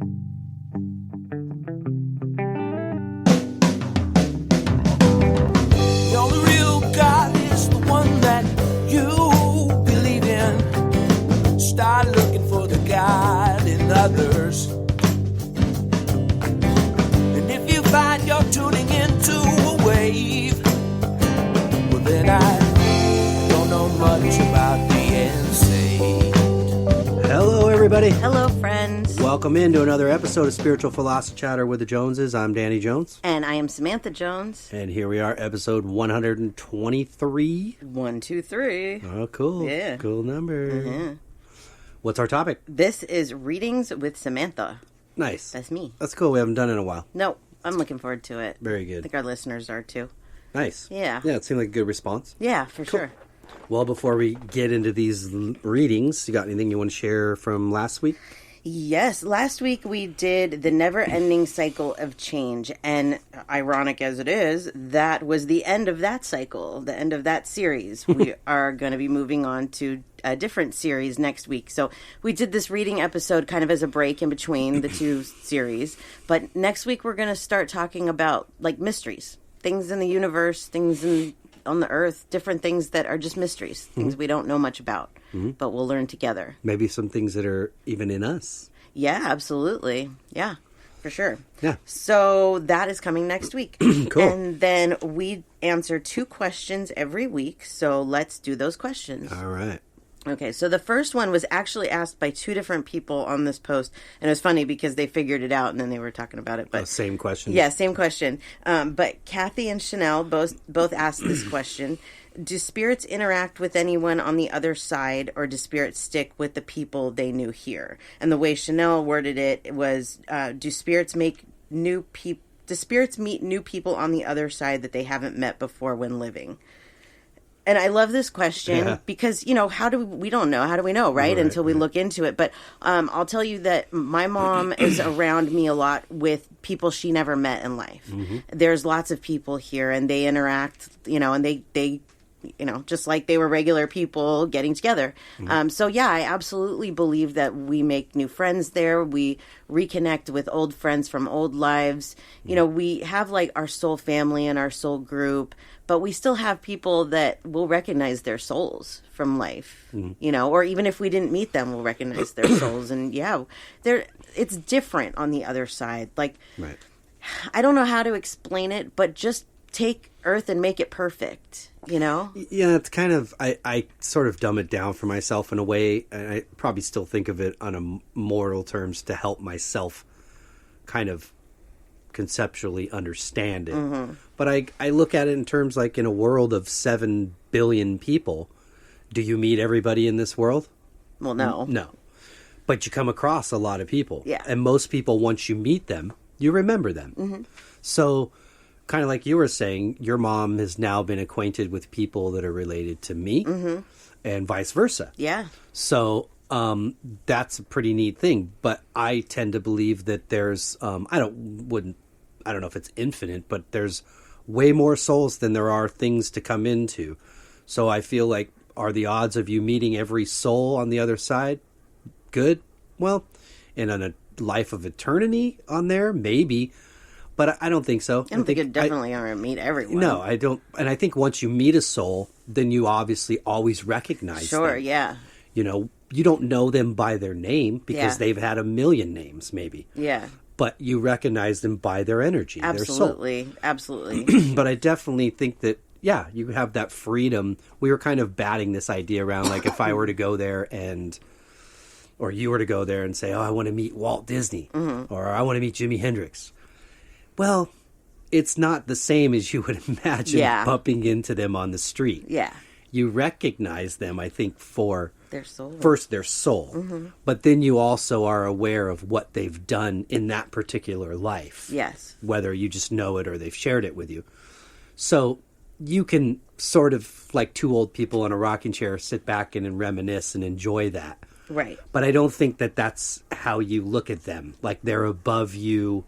The only real God is the one that you believe in. Start looking for the God in others. And if you find you're tuning into a wave, well then I don't know much about being saved. Hello, everybody. Hello, friends. Welcome into another episode of Spiritual Philosophy Chatter with the Joneses. I'm Danny Jones. And I am Samantha Jones. And here we are, episode 123. 1, 2, 3. Oh, cool. Yeah. Cool number. Mm-hmm. What's our topic? This is Readings with Samantha. Nice. That's me. That's cool. We haven't done it in a while. No, I'm looking forward to it. Very I good. think our listeners are too. Nice. Yeah. Yeah, it seemed like a good response. Yeah, for sure. Well, before we get into these readings, you got anything you want to share from last week? Yes, last week we did the never-ending cycle of change, and ironic as it is, that was the end of that cycle, the end of that series. We are going to be moving on to a different series next week. So we did this reading episode kind of as a break in between the two series, but next week we're going to start talking about, like, mysteries, things in the universe, things on the earth, different things that are just mysteries, things we don't know much about, but we'll learn together. Maybe some things that are even in us. Yeah, absolutely. Yeah, for sure. Yeah. So that is coming next week. Cool. And then we answer 2 questions every week. So let's do those questions. All right. Okay, so the first one was actually asked by 2 different people on this post. And it was funny because they figured it out and then they were talking about it. But Same question. yeah, same question. But Kathy and Chanel both asked this question. Do spirits interact with anyone on the other side, or do spirits stick with the people they knew here? And the way Chanel worded it was, do spirits meet new people on the other side that they haven't met before when living? And I love this question because, you know, we don't know. How do we know, right? Until we look into it. But I'll tell you that my mom is around me a lot with people she never met in life. Mm-hmm. There's lots of people here and they interact, you know, and they you know, just like they were regular people getting together. Mm-hmm. So, yeah, I absolutely believe that we make new friends there. We reconnect with old friends from old lives. You know, we have like our soul family and our soul group, but we still have people that will recognize their souls from life, you know, or even if we didn't meet them, we'll recognize their souls. And yeah, it's different on the other side. Like, Right. I don't know how to explain it, but just take Earth and make it perfect, you know? Yeah, it's kind of, I sort of dumb it down for myself in a way, and I probably still think of it on a moral terms to help myself kind of conceptually understand it. Mm-hmm. But I look at it in terms like in a world of 7 billion people, do you meet everybody in this world? Well, no. No. But you come across a lot of people. Yeah. And most people, once you meet them, you remember them. Mm-hmm. So kind of like you were saying, your mom has now been acquainted with people that are related to me and vice versa. Yeah. So that's a pretty neat thing. But I tend to believe that there's, I don't know if it's infinite, but there's way more souls than there are things to come into. So I feel like, are the odds of you meeting every soul on the other side good? Well, and on a life of eternity on there, maybe. But I don't think so. I don't think you definitely are going to meet everyone. No, I don't. And I think once you meet a soul, then you obviously always recognize them. Sure, yeah. You know, you don't know them by their name because they've had a million names, maybe. Yeah. But you recognize them by their energy, absolutely, their soul. Absolutely. But I definitely think that, yeah, you have that freedom. We were kind of batting this idea around, like if I were to go there or you were to go there and say, oh, I want to meet Walt Disney, or I want to meet Jimi Hendrix. Well, it's not the same as you would imagine bumping into them on the street. Yeah. You recognize them, I think, for their soul. First, their soul. But then you also are aware of what they've done in that particular life. Yes. Whether you just know it or they've shared it with you. So you can sort of, like 2 old people in a rocking chair, sit back and reminisce and enjoy that. Right. But I don't think that that's how you look at them. Like they're above you,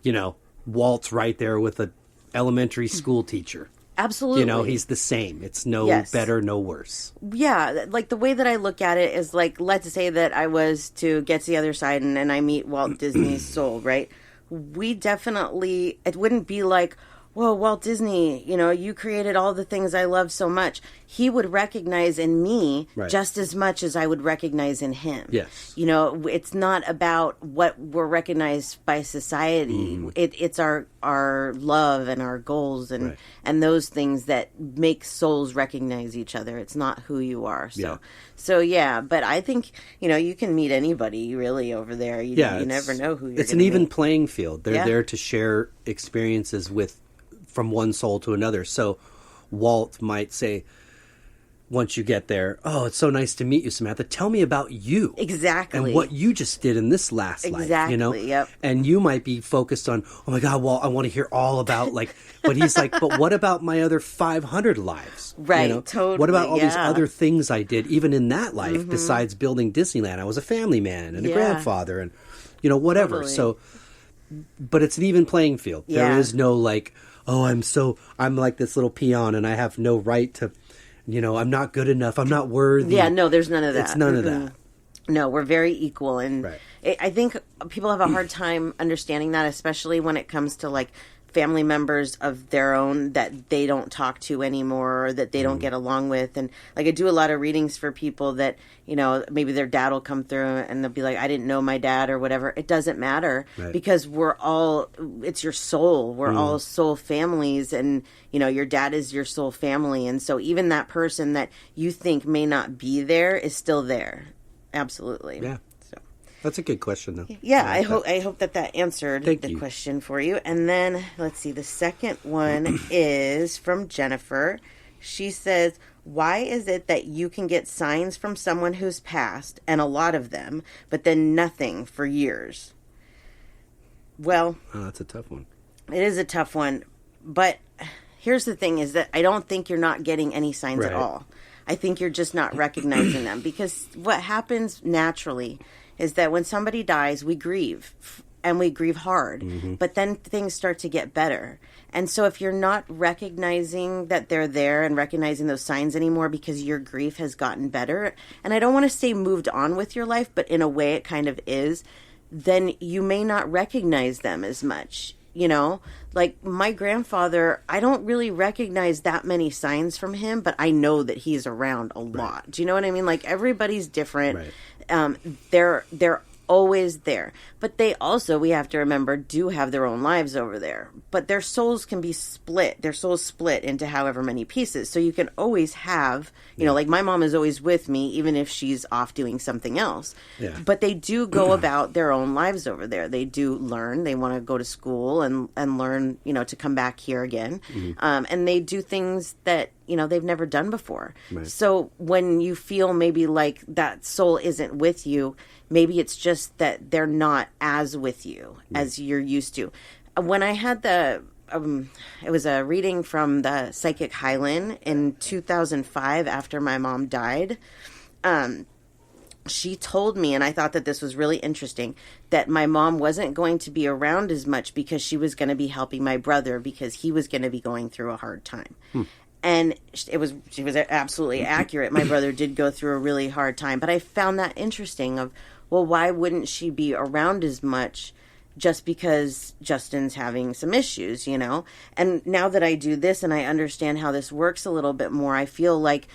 you know, Walt's right there with an elementary school teacher. Absolutely. You know, he's the same. It's no Yes. better, no worse. Yeah, like the way that I look at it is like, let's say that I was to get to the other side and I meet Walt Disney's soul, right? We definitely, it wouldn't be like, whoa, Walt Disney, you know, you created all the things I love so much. He would recognize in me Right. just as much as I would recognize in him. Yes. You know, it's not about what we're recognized by society. It's our love and our goals and Right. and those things that make souls recognize each other. It's not who you are. So Yeah. so yeah, but I think, you know, you can meet anybody really over there. You Yeah, never know who you're It's an gonna even meet. playing field. They're Yeah. there to share experiences with from one soul to another. So Walt might say, once you get there, oh, it's so nice to meet you, Samantha. Tell me about you. Exactly. And what you just did in this last life, you know? Exactly, yep. And you might be focused on, oh my God, well, I want to hear all about, like, but he's like, but what about my other 500 lives? Right, You know? totally, What about all these yeah. other things I did, even in that life, besides building Disneyland? I was a family man and a Yeah. grandfather and, you know, whatever. Totally. So, but it's an even playing field. Yeah. There is no like, oh, I'm like this little peon and I have no right to, you know, I'm not good enough. I'm not worthy. Yeah, no, there's none of that. It's none of that. No, we're very equal, and Right. I think people have a hard time understanding that, especially when it comes to like family members of their own that they don't talk to anymore or that they don't get along with. And like I do a lot of readings for people that, you know, maybe their dad will come through and they'll be like, I didn't know my dad or whatever. It doesn't matter Right. because it's your soul. We're all soul families, and you know, your dad is your soul family. And so even that person that you think may not be there is still there. Absolutely. Yeah. So That's a good question, though. yeah, I like that. I hope that answered Thank the you. question for you. And then let's see, the second one is from Jennifer. She says, "Why is it that you can get signs from someone who's passed, and a lot of them, but then nothing for years?" Well, Oh, that's a tough one. it is a tough one, but here's the thing: is that I don't think you're not getting any signs at Right. all. I think you're just not recognizing them, because what happens naturally is that when somebody dies, we grieve, and we grieve hard, but then things start to get better. And so if you're not recognizing that they're there and recognizing those signs anymore because your grief has gotten better, and I don't want to say moved on with your life, but in a way it kind of is, then you may not recognize them as much. You know, like my grandfather, I don't really recognize that many signs from him, but I know that he's around a lot. Do you know what I mean? Like everybody's different. Right. They're always there, but they also, we have to remember, do have their own lives over there, but their souls can be split. Their souls split into however many pieces. So you can always have, you know, like my mom is always with me, even if she's off doing something else. Yeah. But they do go about their own lives over there. They do learn. They want to go to school and learn, you know, to come back here again. And they do things that, you know, they've never done before. Right. So when you feel maybe like that soul isn't with you, maybe it's just that they're not as with you as you're used to. When I had it was a reading from the Psychic Highland in 2005 after my mom died. She told me, and I thought that this was really interesting, that my mom wasn't going to be around as much because she was going to be helping my brother because he was going to be going through a hard time. And she was absolutely accurate. My brother did go through a really hard time, but I found that interesting of, well, why wouldn't she be around as much just because Justin's having some issues, you know? And now that I do this and I understand how this works a little bit more, I feel like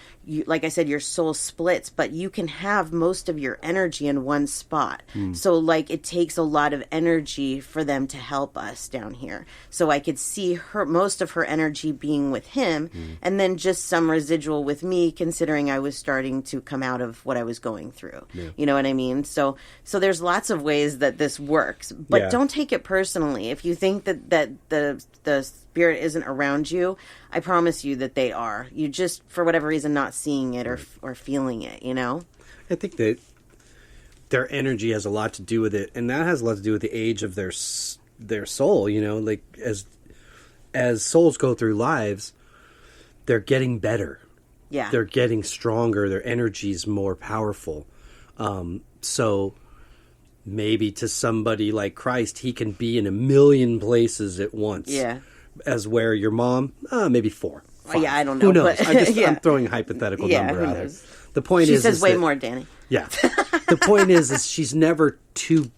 like I said, your soul splits, but you can have most of your energy in one spot. So like it takes a lot of energy for them to help us down here. So I could see most of her energy being with him, and then just some residual with me, considering I was starting to come out of what I was going through. Yeah. You know what I mean? So there's lots of ways that this works, but Yeah. don't take it personally. If you think that the spirit isn't around you, I promise you that they are. You just, for whatever reason, not seeing it or feeling it, you know? I think that their energy has a lot to do with it, and that has a lot to do with the age of their soul. You know, like as souls go through lives, they're getting better. Yeah. They're getting stronger. Their energy's more powerful. So maybe to somebody like Christ, he can be in a million places at once. Yeah. As where your mom, maybe 4. 5. Yeah, I don't know. Who knows? But, I'm throwing a hypothetical number who out there. knows? The point She is, says is way that, more, Danny. Yeah. The point is she's never too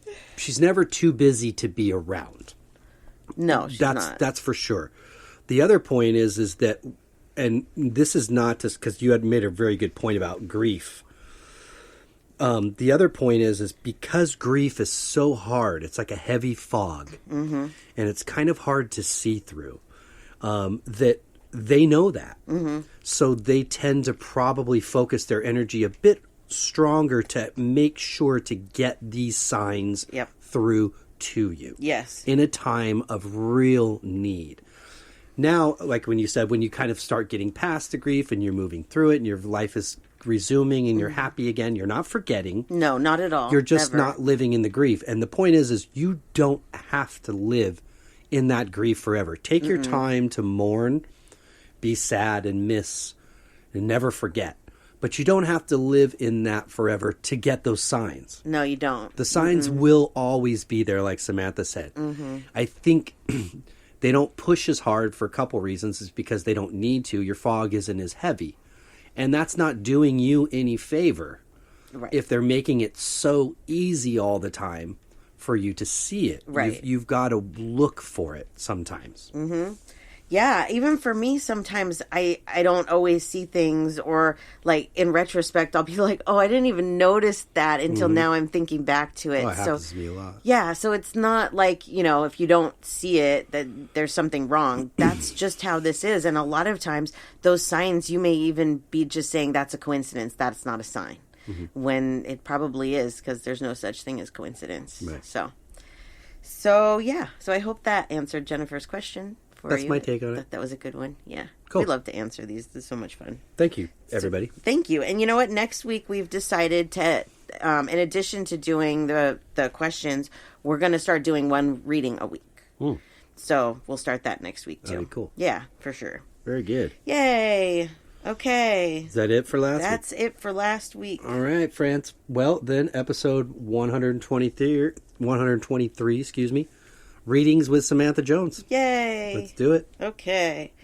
busy to be around. No, she's not. That's for sure. The other point is that, and this is not just because you had made a very good point about grief. The other point is because grief is so hard, it's like a heavy fog, and it's kind of hard to see through. That they know that, so they tend to probably focus their energy a bit stronger to make sure to get these signs through to you. Yes. In a time of real need. Now, like when you said, when you kind of start getting past the grief and you're moving through it and your life is resuming and you're happy again, you're not forgetting. No, not at all. You're just Never. not living in the grief. And the point is you don't have to live in that grief forever. Take your time to mourn, be sad and miss and never forget. But you don't have to live in that forever to get those signs. No, you don't. The signs will always be there, like Samantha said. I think they don't push as hard for a couple reasons. It's because they don't need to. Your fog isn't as heavy. And that's not doing you any favor if they're making it so easy all the time for you to see it. Right. You've got to look for it sometimes. Yeah, even for me, sometimes I don't always see things, or like in retrospect, I'll be like, oh, I didn't even notice that until now I'm thinking back to it. Oh, it happens to me a lot. Yeah, so it's not like, if you don't see it, that there's something wrong. That's just how this is. And a lot of times, those signs, you may even be just saying that's a coincidence. That's not a sign. When it probably is, because there's no such thing as coincidence. Right. So yeah. So I hope that answered Jennifer's question. That's my take on it. That was a good one. Yeah. Cool. We love to answer these. This is so much fun. Thank you, everybody. Thank you. And you know what? Next week we've decided to, in addition to doing the questions, we're going to start doing one reading a week. So we'll start that next week too. That'd be cool. Yeah, for sure. Very good. Yay. Okay. Is that it for last week? That's it for last week. All right, France. Well, then episode 123, excuse me. Readings with Samantha Jones. Yay. Let's do it. Okay.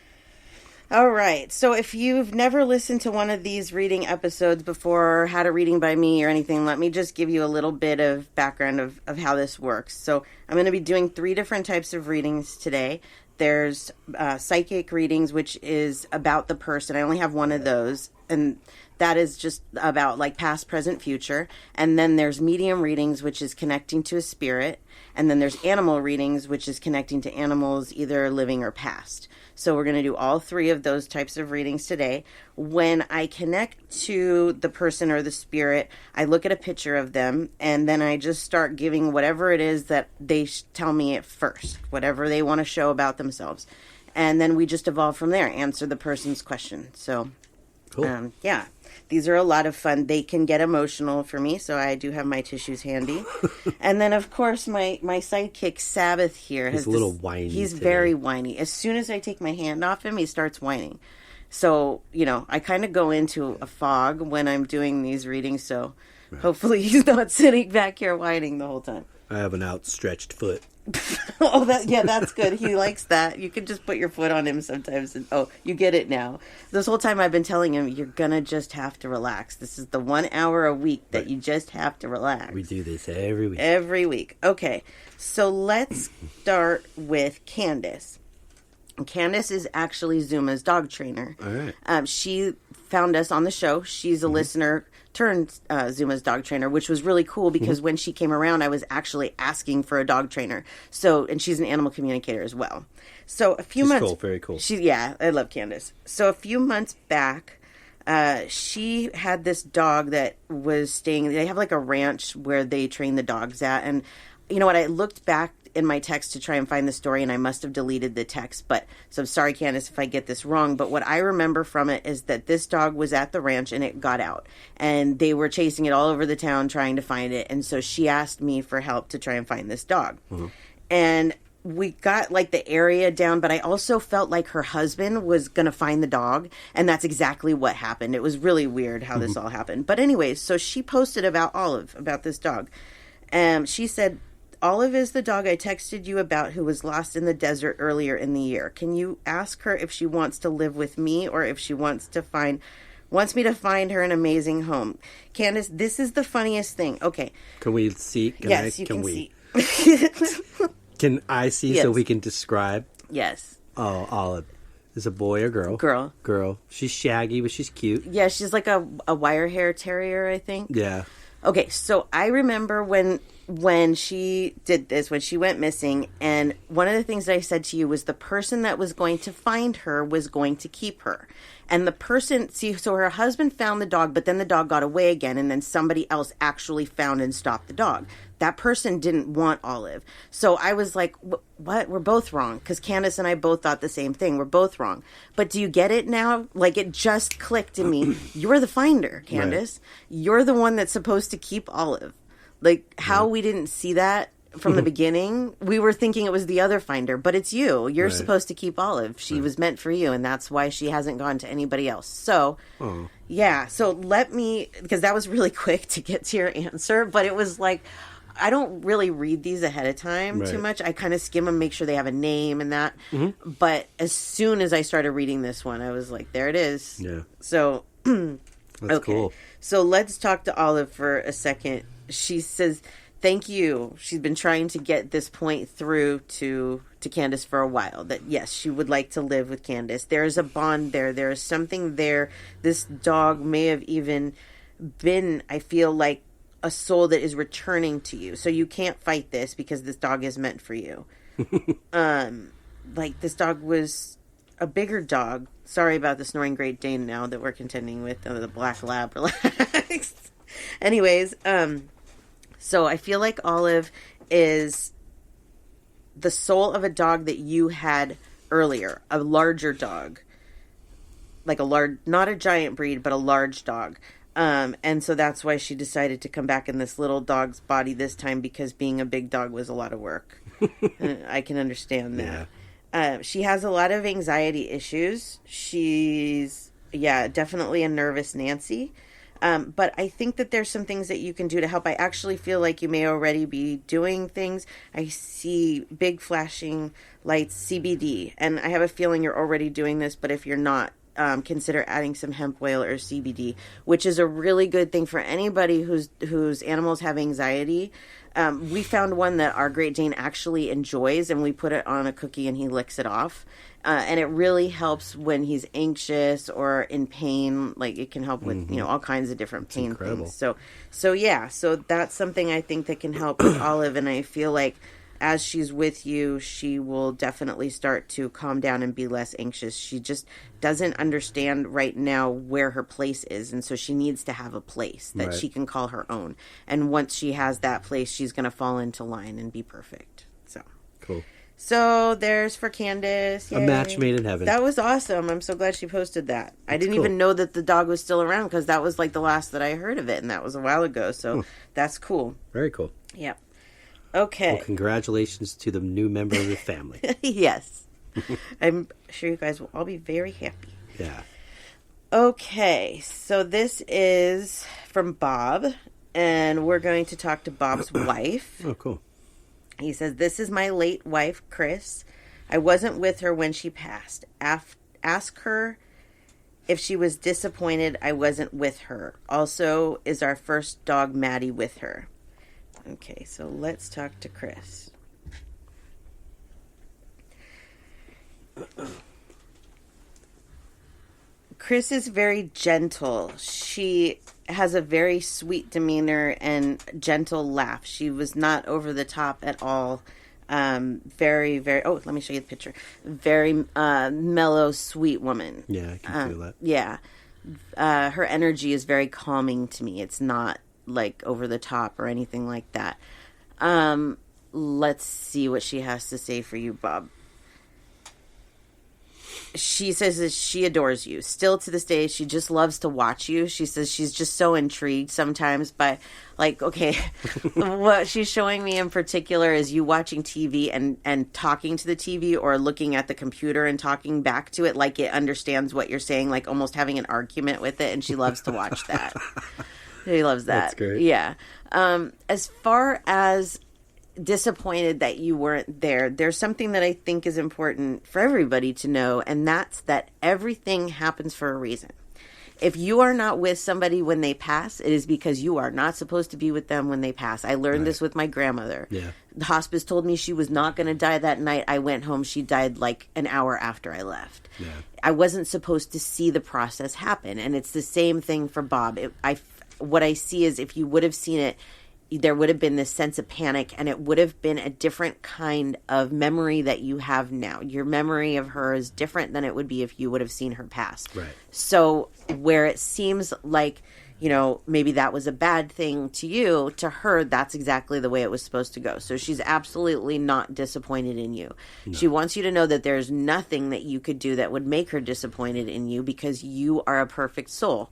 All right. So if you've never listened to one of these reading episodes before, or had a reading by me or anything, let me just give you a little bit of background of how this works. So I'm going to be doing 3 different types of readings today. There's psychic readings, which is about the person. I only have one of those. And that is just about like past, present, future. And then there's medium readings, which is connecting to a spirit. And then there's animal readings, which is connecting to animals, either living or past. So we're going to do all 3 of those types of readings today. When I connect to the person or the spirit, I look at a picture of them, and then I just start giving whatever it is that they tell me at first, whatever they want to show about themselves. And then we just evolve from there, answer the person's question. So, cool. Yeah. These are a lot of fun. They can get emotional for me, so I do have my tissues handy. And then, of course, my sidekick, Sabbath, here. He's a little whiny He's today. very whiny. As soon as I take my hand off him, he starts whining. So, I kind of go into a fog when I'm doing these readings, so hopefully he's not sitting back here whining the whole time. I have an outstretched foot. Oh, that's good. He likes that. You can just put your foot on him sometimes. And, you get it now. This whole time I've been telling him, you're going to just have to relax. This is the 1 hour a week that you just have to relax. We do this every week. Every week. Okay. So let's start with Candace. Candace is actually Zuma's dog trainer. All right. She found us on the show. She's a listener turned Zuma's dog trainer, which was really cool because when she came around, I was actually asking for a dog trainer. So, and she's an animal communicator as well. So a few months, cool, very cool. I love Candace. So a few months back, she had this dog that was staying. They have like a ranch where they train the dogs at, and you know what? I looked back in my text to try and find the story, and I must have deleted the text, so I'm sorry, Candace, if I get this wrong, but what I remember from it is that this dog was at the ranch and it got out, and they were chasing it all over the town trying to find it, and so she asked me for help to try and find this dog. And we got like the area down, but I also felt like her husband was going to find the dog, and that's exactly what happened. It was really weird how this all happened. But anyways, so she posted about Olive, about this dog. She said, Olive is the dog I texted you about who was lost in the desert earlier in the year. Can you ask her if she wants to live with me or if she wants me to find her an amazing home? Candace, this is the funniest thing. Okay. Can we see? You can see. Can I see Yes. so we can describe? Yes. Oh, Olive. Is a boy or girl? Girl. She's shaggy, but she's cute. Yeah, she's like a wire hair terrier, I think. Yeah. Okay, so I remember when she did this, when she went missing, and one of the things that I said to you was the person that was going to find her was going to keep her. And the person, so her husband found the dog, but then the dog got away again, and then somebody else actually found and stopped the dog. That person didn't want Olive. So I was like, what? We're both wrong. Because Candace and I both thought the same thing. We're both wrong. But do you get it now? Like, it just clicked in me. You're the finder, Candace. Right. You're the one that's supposed to keep Olive. Like, how we didn't see that from the beginning. We were thinking it was the other finder, but it's you. You're supposed to keep Olive. She was meant for you, and that's why she hasn't gone to anybody else. So, yeah. So let me, because that was really quick to get to your answer, but it was like, I don't really read these ahead of time too much. I kind of skim them, make sure they have a name and that. Mm-hmm. But as soon as I started reading this one, I was like, there it is. Yeah. So, that's cool. So let's talk to Olive for a second. She says, thank you. She's been trying to get this point through to Candace for a while. That, yes, she would like to live with Candace. There is a bond there. There is something there. This dog may have even been, I feel like, a soul that is returning to you. So you can't fight this because this dog is meant for you. Like, this dog was a bigger dog. Sorry about the snoring Great Dane now that we're contending with. The black lab. Relax. Anyways, so I feel like Olive is the soul of a dog that you had earlier. A larger dog. Like a large, not a giant breed, but a large dog. And so that's why she decided to come back in this little dog's body this time, because being a big dog was a lot of work. I can understand that. Yeah. She has a lot of anxiety issues. She's, definitely a nervous Nancy. But I think that there's some things that you can do to help. I actually feel like you may already be doing things. I see big flashing lights, CBD, and I have a feeling you're already doing this, but if you're not, consider adding some hemp oil or CBD, which is a really good thing for anybody whose animals have anxiety. We found one that our Great Dane actually enjoys, and we put it on a cookie and he licks it off. And it really helps when he's anxious or in pain. Like, it can help with, all kinds of different pain things. So that's something I think that can help with Olive. And I feel like as she's with you, she will definitely start to calm down and be less anxious. She just doesn't understand right now where her place is. And so she needs to have a place that she can call her own. And once she has that place, she's going to fall into line and be perfect. So cool. So there's for Candace. Yay. A match made in heaven. That was awesome. I'm so glad she posted that. I didn't even know that the dog was still around, because that was like the last that I heard of it. And that was a while ago. So that's cool. Very cool. Yep. Okay. Well, congratulations to the new member of the family. Yes. I'm sure you guys will all be very happy. Yeah. Okay. So this is from Bob, and we're going to talk to Bob's wife. Oh, cool. He says, this is my late wife, Chris. I wasn't with her when she passed. Ask her if she was disappointed I wasn't with her. Also, is our first dog, Maddie, with her? Okay, so let's talk to Chris. Chris is very gentle. She has a very sweet demeanor and gentle laugh. She was not over the top at all. Very, very... Oh, let me show you the picture. Very mellow, sweet woman. Yeah, I can feel that. Yeah. Her energy is very calming to me. It's not like over the top or anything like that. Let's see what she has to say for you, Bob. She says that she adores you. Still to this day, she just loves to watch you. She says she's just so intrigued sometimes by, like, okay, what she's showing me in particular is you watching TV and talking to the TV, or looking at the computer and talking back to it like it understands what you're saying, like almost having an argument with it, and she loves to watch that. She loves that. That's great. Yeah. As far as disappointed that you weren't there. There's something that I think is important for everybody to know, and that's that everything happens for a reason. If you are not with somebody when they pass, it is because you are not supposed to be with them when they pass. I learned this with my grandmother. Yeah. The hospice told me she was not going to die that night. I went home. She died like an hour after I left. Yeah. I wasn't supposed to see the process happen. And it's the same thing for Bob. What I see is if you would have seen it, there would have been this sense of panic, and it would have been a different kind of memory that you have now. Your memory of her is different than it would be if you would have seen her pass. Right. So where it seems like, maybe that was a bad thing to you, to her, that's exactly the way it was supposed to go. So she's absolutely not disappointed in you. No. She wants you to know that there's nothing that you could do that would make her disappointed in you, because you are a perfect soul.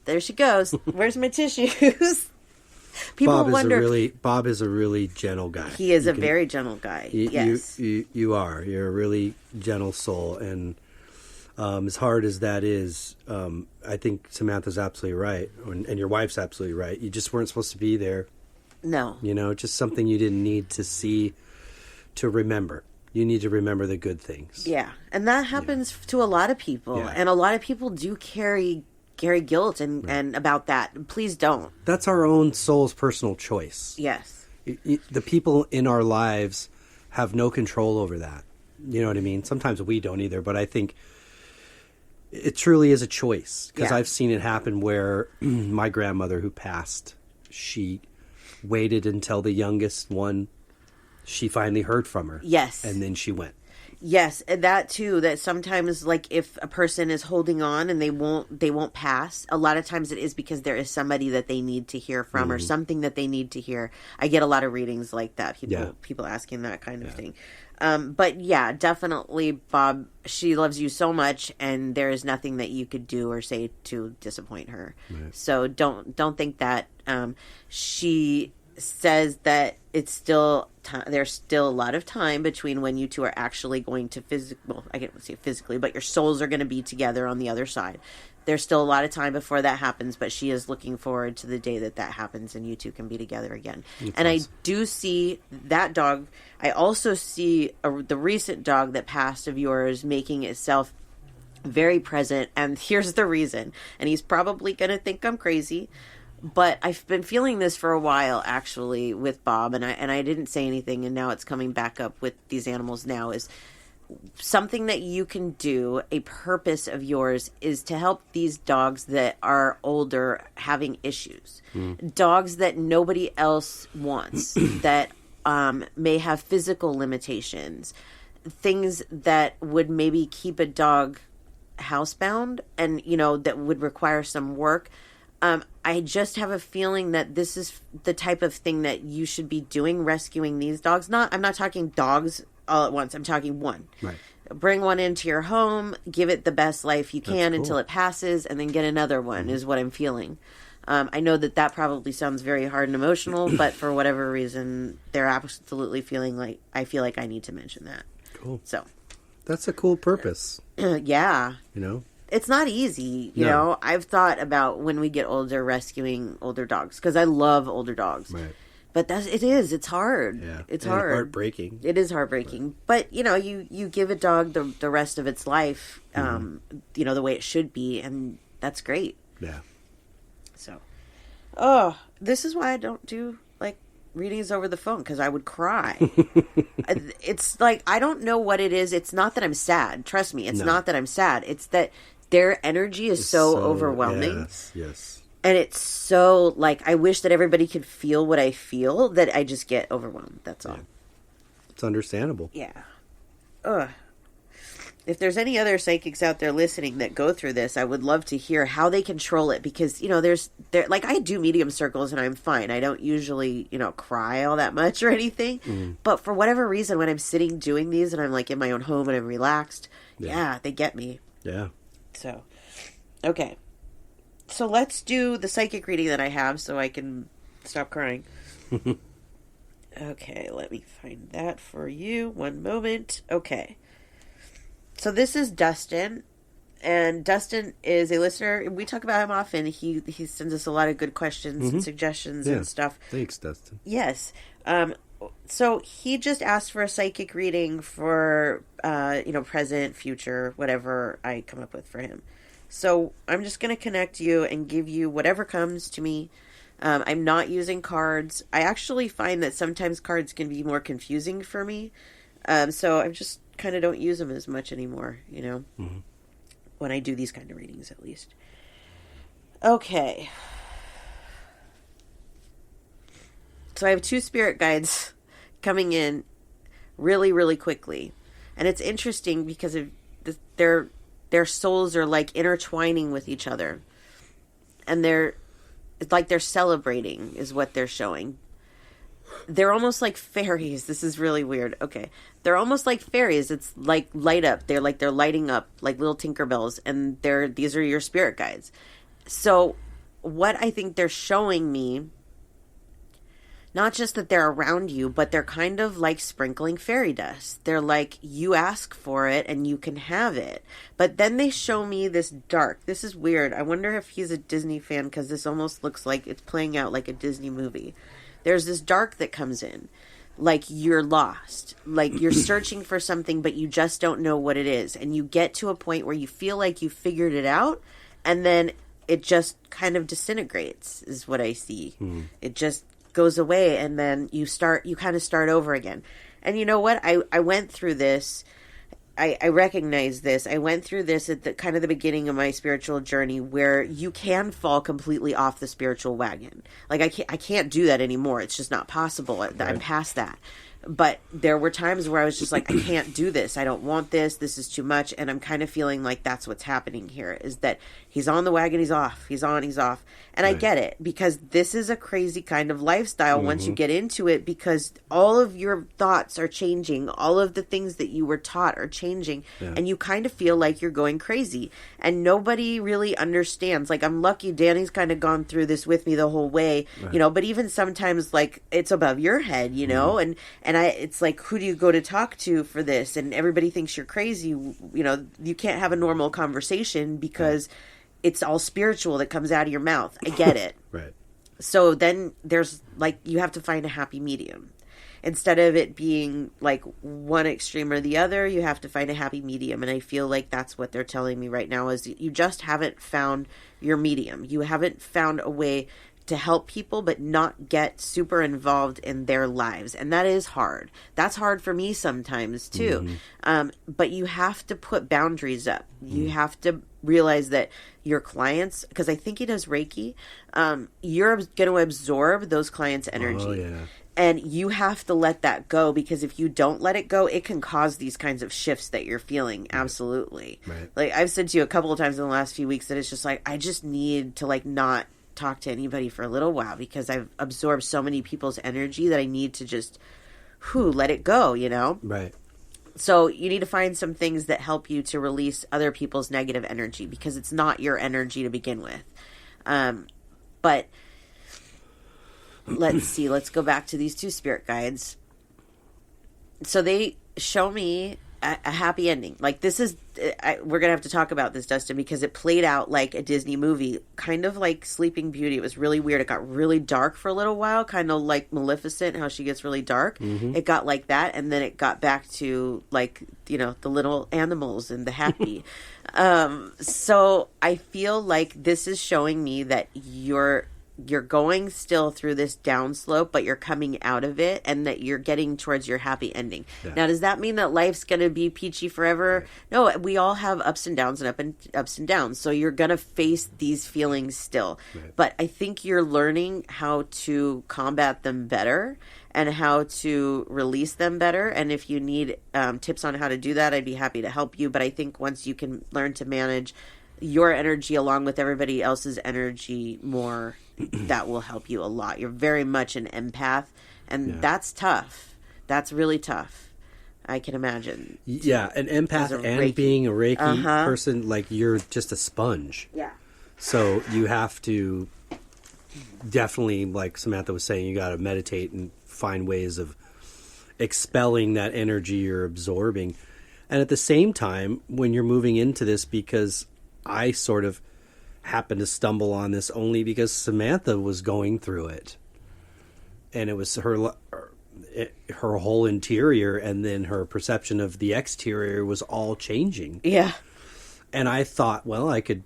There she goes. Where's my tissues? People wonder. Bob is a really gentle guy. He is very gentle guy. Yes. You are. You're a really gentle soul. And as hard as that is, I think Samantha's absolutely right. And your wife's absolutely right. You just weren't supposed to be there. No. Just something you didn't need to see to remember. You need to remember the good things. Yeah. And that happens to a lot of people. Yeah. And a lot of people do carry guilt and about that. Please don't. That's our own soul's personal choice. Yes. The people in our lives have no control over that. You know what I mean? Sometimes we don't either, but I think it truly is a choice, because I've seen it happen where my grandmother who passed, she waited until the youngest one, she finally heard from her. Yes. And then she went. Yes, and that too, that sometimes, like, if a person is holding on and they won't pass, a lot of times it is because there is somebody that they need to hear from, or something that they need to hear. I get a lot of readings like that, people asking that kind of thing. But yeah, definitely, Bob, she loves you so much, and there is nothing that you could do or say to disappoint her. Right. So don't think that. She says that it's still there's still a lot of time between when you two are actually going to I can't say physically, but your souls are going to be together on the other side. There's still a lot of time before that happens, but she is looking forward to the day that happens and you two can be together again. And I do see that dog. I also see the recent dog that passed of yours making itself very present. And here's the reason. And he's probably going to think I'm crazy, but I've been feeling this for a while, actually, with Bob, and I didn't say anything, and now it's coming back up with these animals now, is something that you can do, a purpose of yours, is to help these dogs that are older having issues. Dogs that nobody else wants, that may have physical limitations, things that would maybe keep a dog housebound and, that would require some work. I just have a feeling that this is the type of thing that you should be doing, rescuing these dogs. I'm not talking dogs all at once. I'm talking one. Right. Bring one into your home, give it the best life you can until it passes, and then get another one is what I'm feeling. I know that probably sounds very hard and emotional, but for whatever reason, they're absolutely feeling like I feel like I need to mention that. Cool. So that's a cool purpose. Yeah. It's not easy, you know. I've thought about when we get older rescuing older dogs, because I love older dogs. Right. But it's hard. Yeah. It's hard. Heartbreaking. It is heartbreaking. But, you give a dog the rest of its life, the way it should be, and that's great. Yeah. So, this is why I don't do, readings over the phone, because I would cry. It's like, I don't know what it is. It's not that I'm sad. Trust me. It's not that I'm sad. It's that their energy is so overwhelming. Yes. And it's so, I wish that everybody could feel what I feel, that I just get overwhelmed. That's all. Yeah. It's understandable. Yeah. Ugh. If there's any other psychics out there listening that go through this, I would love to hear how they control it, because, I do medium circles and I'm fine. I don't usually, cry all that much or anything. But for whatever reason, when I'm sitting doing these and I'm in my own home and I'm relaxed, they get me. Yeah. So, okay. So let's do the psychic reading that I have so I can stop crying. Okay, let me find that for you. One moment. Okay. So this is Dustin, and Dustin is a listener. We talk about him often. He sends us a lot of good questions and suggestions and stuff. Thanks, Dustin. Yes. So he just asked for a psychic reading for, present, future, whatever I come up with for him. So I'm just going to connect you and give you whatever comes to me. I'm not using cards. I actually find that sometimes cards can be more confusing for me. So I just kind of don't use them as much anymore, when I do these kind of readings, at least. Okay. So I have 2 spirit guides coming in really, really quickly. And it's interesting because of their souls are like intertwining with each other. And it's like they're celebrating is what they're showing. They're almost like fairies. This is really weird. Okay. They're almost like fairies. It's like light up. They're lighting up like little Tinkerbells. And these are your spirit guides. So what I think they're showing me, not just that they're around you, but they're kind of like sprinkling fairy dust. They're like, you ask for it and you can have it. But then they show me this dark. This is weird. I wonder if he's a Disney fan because this almost looks like it's playing out like a Disney movie. There's this dark that comes in. Like you're lost. Like you're searching for something, but you just don't know what it is. And you get to a point where you feel like you figured it out. And then it just kind of disintegrates is what I see. It just goes away, and then you kind of start over again. And you know what? I went through this. I recognize this. I went through this at the kind of the beginning of my spiritual journey, where you can fall completely off the spiritual wagon. Like I can't do that anymore. It's just not possible. Right. I'm past that. But there were times where I was just like, I can't do this. I don't want this. This is too much. And I'm kind of feeling like that's what's happening here, is that he's on the wagon, he's off. He's on, he's off. And right. I get it, because this is a crazy kind of lifestyle once you get into it, because all of your thoughts are changing. All of the things that you were taught are changing. Yeah. And you kind of feel like you're going crazy. And nobody really understands. Like, I'm lucky Danny's kind of gone through this with me the whole way, right. But even sometimes, like, it's above your head, and it's like, who do you go to talk to for this? And everybody thinks you're crazy. You can't have a normal conversation because it's all spiritual that comes out of your mouth. I get it. Right. So then there's like, you have to find a happy medium. Instead of it being like one extreme or the other, you have to find a happy medium. And I feel like that's what they're telling me right now, is you just haven't found your medium. You haven't found a way to help people, but not get super involved in their lives. And that is hard. That's hard for me sometimes too. But you have to put boundaries up. You have to realize that your clients, because I think he does Reiki, you're going to absorb those clients' energy. Oh, yeah. And you have to let that go, because if you don't let it go, it can cause these kinds of shifts that you're feeling. Absolutely. Right. Like I've said to you a couple of times in the last few weeks that it's just like, I just need to like not talk to anybody for a little while, because I've absorbed so many people's energy that I need to just let it go, Right. So you need to find some things that help you to release other people's negative energy, because it's not your energy to begin with. But let's see, let's go back to these 2 spirit guides. So they show me a happy ending. Like, this is, we're going to have to talk about this, Dustin, because it played out like a Disney movie, kind of like Sleeping Beauty. It was really weird. It got really dark for a little while, kind of like Maleficent, how she gets really dark. It got like that, and then it got back to like, the little animals and the happy. So I feel like this is showing me that you're going still through this downslope, but you're coming out of it, and that you're getting towards your happy ending. Yeah. Now, does that mean that life's going to be peachy forever? Right. No, we all have ups and downs and ups and downs. So you're going to face these feelings still. Right. But I think you're learning how to combat them better and how to release them better. And if you need tips on how to do that, I'd be happy to help you. But I think once you can learn to manage your energy along with everybody else's energy more, that will help you a lot. You're very much an empath, and that's tough. That's really tough. I can imagine. Yeah, an empath and being a Reiki person, like, you're just a sponge. Yeah. So you have to definitely, like Samantha was saying, you got to meditate and find ways of expelling that energy you're absorbing. And at the same time, when you're moving into this, because I sort of happened to stumble on this only because Samantha was going through it, and it was her whole interior and then her perception of the exterior was all changing. Yeah. And I thought, well, I could,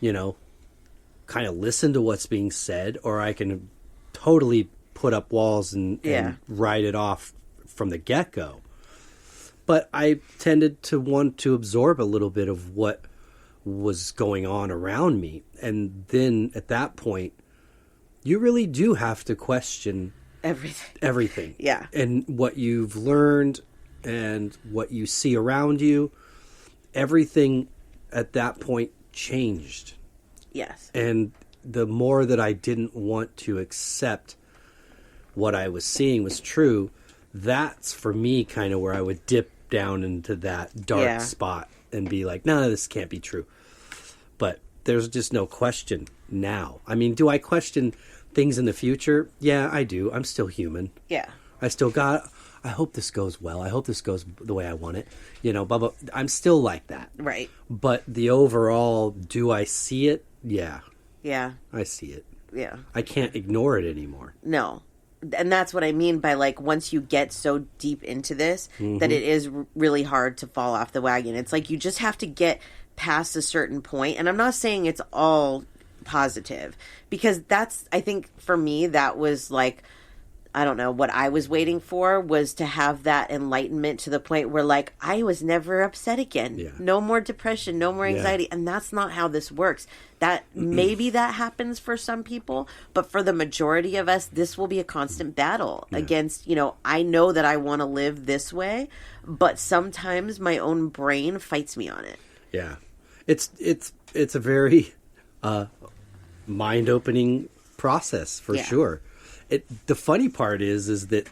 kind of listen to what's being said, or I can totally put up walls and write it off from the get-go. But I tended to want to absorb a little bit of what was going on around me. And then at that point, you really do have to question everything. Yeah. And what you've learned and what you see around you, everything at that point changed. Yes. And the more that I didn't want to accept what I was seeing was true, that's for me kind of where I would dip down into that dark spot and be like, no, this can't be true. But there's just no question now. I mean, do I question things in the future? Yeah, I do. I'm still human. Yeah. I hope this goes well. I hope this goes the way I want it. Blah, blah. I'm still like that. Right. But the overall, do I see it? Yeah. Yeah. I see it. Yeah. I can't ignore it anymore. No. And that's what I mean by, like, once you get so deep into this, that it is really hard to fall off the wagon. It's like you just have to get past a certain point. And I'm not saying it's all positive, because I think for me, that was like, I don't know, what I was waiting for was to have that enlightenment to the point where, like, I was never upset again. Yeah. No more depression, no more anxiety. Yeah. And that's not how this works. That maybe that happens for some people, but for the majority of us, this will be a constant battle against, I know that I want to live this way, but sometimes my own brain fights me on it. Yeah. It's a very mind-opening process for sure. The funny part is that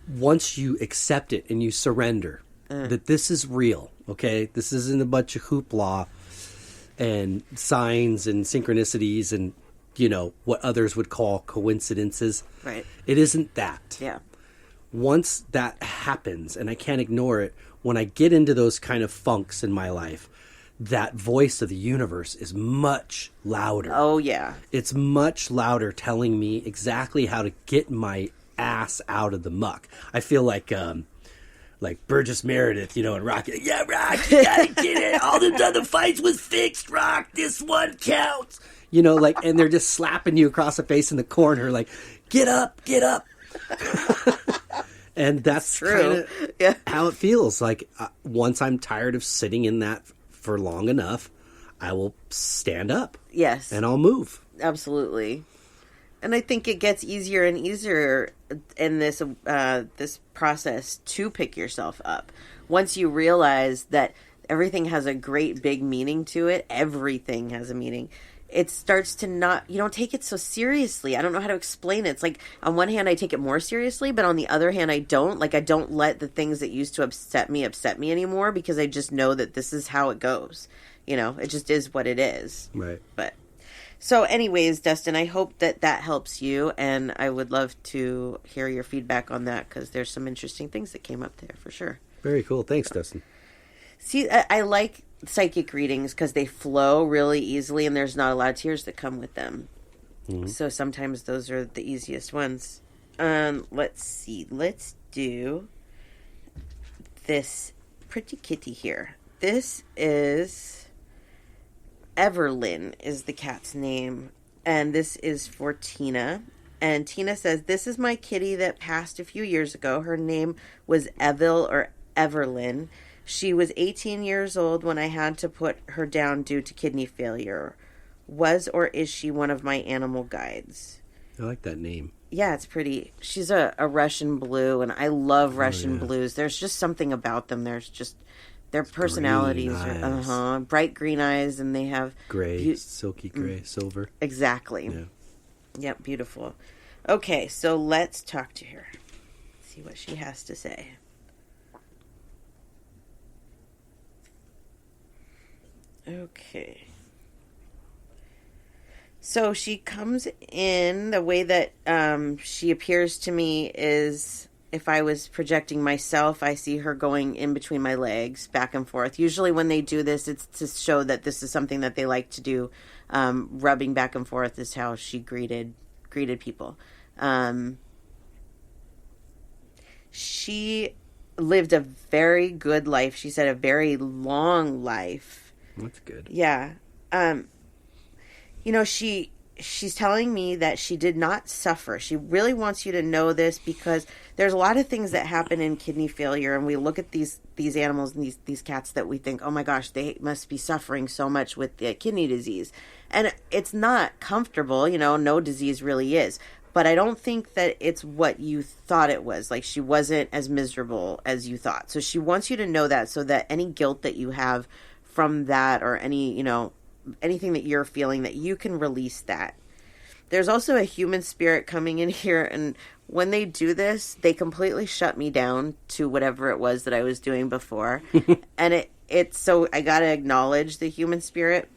once you accept it and you surrender that this is real, okay? This isn't a bunch of hoopla and signs and synchronicities and, what others would call coincidences. Right. It isn't that. Yeah. Once that happens, and I can't ignore it, when I get into those kind of funks in my life, that voice of the universe is much louder. Oh, yeah. It's much louder telling me exactly how to get my ass out of the muck. I feel like Burgess Meredith, in Rocky. Yeah, Rock, you gotta get it. All the other fights was fixed, Rock. This one counts. And they're just slapping you across the face in the corner, like, get up, get up. And that's true. How it feels. Like, once I'm tired of sitting in that for long enough, I will stand up. Yes. And I'll move. Absolutely. And I think it gets easier and easier in this process to pick yourself up. Once you realize that everything has a great big meaning to it, everything has a meaning, it starts to you don't take it so seriously. I don't know how to explain it. It's like, on one hand, I take it more seriously, but on the other hand, I don't. Like, I don't let the things that used to upset me anymore, because I just know that this is how it goes. It just is what it is. Right. But, so anyways, Dustin, I hope that helps you, and I would love to hear your feedback on that, because there's some interesting things that came up there for sure. Very cool. Thanks, Dustin. See, I like psychic readings because they flow really easily and there's not a lot of tears that come with them. Mm-hmm. So sometimes those are the easiest ones. Let's see. Let's do this pretty kitty here. This is Everlyn is the cat's name. And this is for Tina. And Tina says, this is my kitty that passed a few years ago. Her name was Evil or Everlyn. She was 18 years old when I had to put her down due to kidney failure. Was or is she one of my animal guides? I like that name. Yeah, it's pretty. She's a Russian blue, and I love Russian blues. There's just something about them. There's just their personalities are bright green eyes, and they have gray, silky gray, silver. Exactly. Yeah. Yep, beautiful. Okay, so let's talk to her. See what she has to say. Okay. So she comes in, the way that she appears to me is, if I was projecting myself, I see her going in between my legs, back and forth. Usually when they do this, it's to show that this is something that they like to do. Rubbing back and forth is how she greeted people. she lived a very good life. She said a very long life. That's good. Yeah. You know, she's telling me that she did not suffer. She really wants you to know this because there's a lot of things that happen in kidney failure, and we look at these animals and these cats that we think, oh my gosh, they must be suffering so much with the kidney disease. And it's not comfortable, you know, no disease really is. But I don't think that it's what you thought it was. Like, she wasn't as miserable as you thought. So she wants you to know that, so that any guilt that you have from that, or any, you know, anything that you're feeling, that you can release that. There's also a human spirit coming in here, and when they do this, they completely shut me down to whatever it was that I was doing before. And it's so I got to acknowledge the human spirit.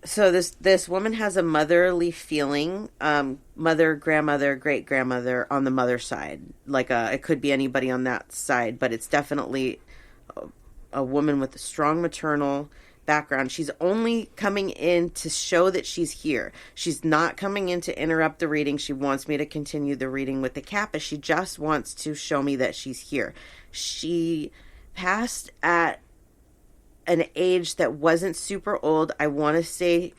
So this woman has a motherly feeling, mother, grandmother, great grandmother on the mother side. Like it could be anybody on that side, but it's definitely a woman with a strong maternal background. She's only coming in to show that she's here. She's not coming in to interrupt the reading. She wants me to continue the reading with the cat, but she just wants to show me that she's here. She passed at an age that wasn't super old. I want to say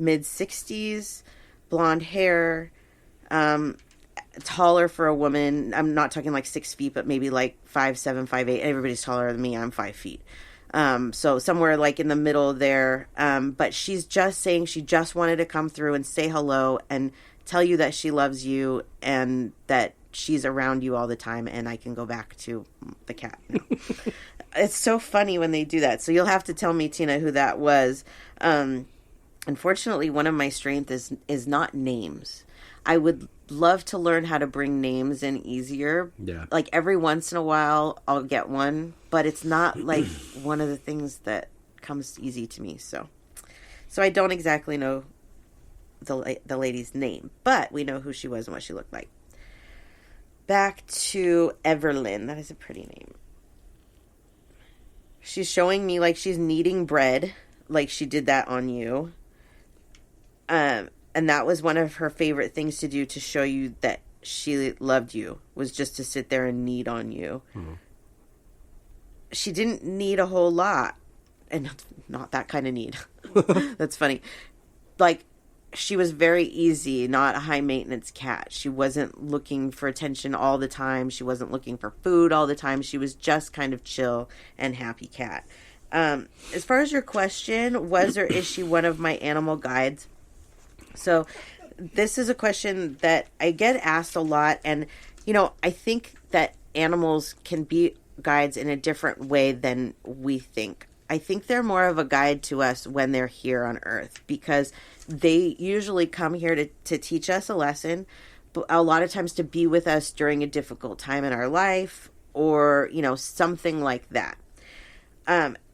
mid-60s, blonde hair, taller for a woman. I'm not talking like 6 feet, but maybe like 5'7", 5'8". Everybody's taller than me. I'm 5 feet. So somewhere like in the middle there. But she's just saying she just wanted to come through and say hello and tell you that she loves you and that she's around you all the time, and I can go back to the cat now. It's so funny when they do that. So you'll have to tell me, Tina, who that was. Unfortunately, one of my strengths is not names. I would love to learn how to bring names in easier. Yeah. Like every once in a while, I'll get one, but it's not like one of the things that comes easy to me. So I don't exactly know the lady's name, but we know who she was and what she looked like. Back to Everlyn. That is a pretty name. She's showing me like she's kneading bread, like she did that on you. And that was one of her favorite things to do to show you that she loved you, was just to sit there and knead on you. Mm-hmm. She didn't knead a whole lot, and not that kind of knead. That's funny. Like, she was very easy, not a high maintenance cat. She wasn't looking for attention all the time. She wasn't looking for food all the time. She was just kind of chill and happy cat. As far as your question, was or is she one of my animal guides? So this is a question that I get asked a lot. And, you know, I think that animals can be guides in a different way than we think. I think they're more of a guide to us when they're here on Earth, because they usually come here to teach us a lesson, but a lot of times to be with us during a difficult time in our life, or, you know, something like that.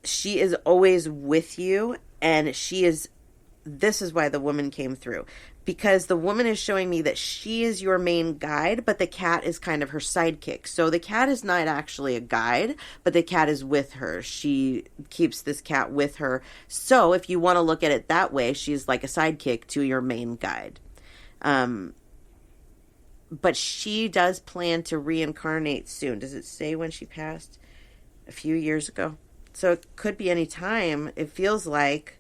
She is always with you, and this is why the woman came through, because the woman is showing me that she is your main guide, but the cat is kind of her sidekick. So the cat is not actually a guide, but the cat is with her. She keeps this cat with her. So if you want to look at it that way, she's like a sidekick to your main guide. But she does plan to reincarnate soon. Does it say when she passed? A few years ago. So it could be any time. It feels like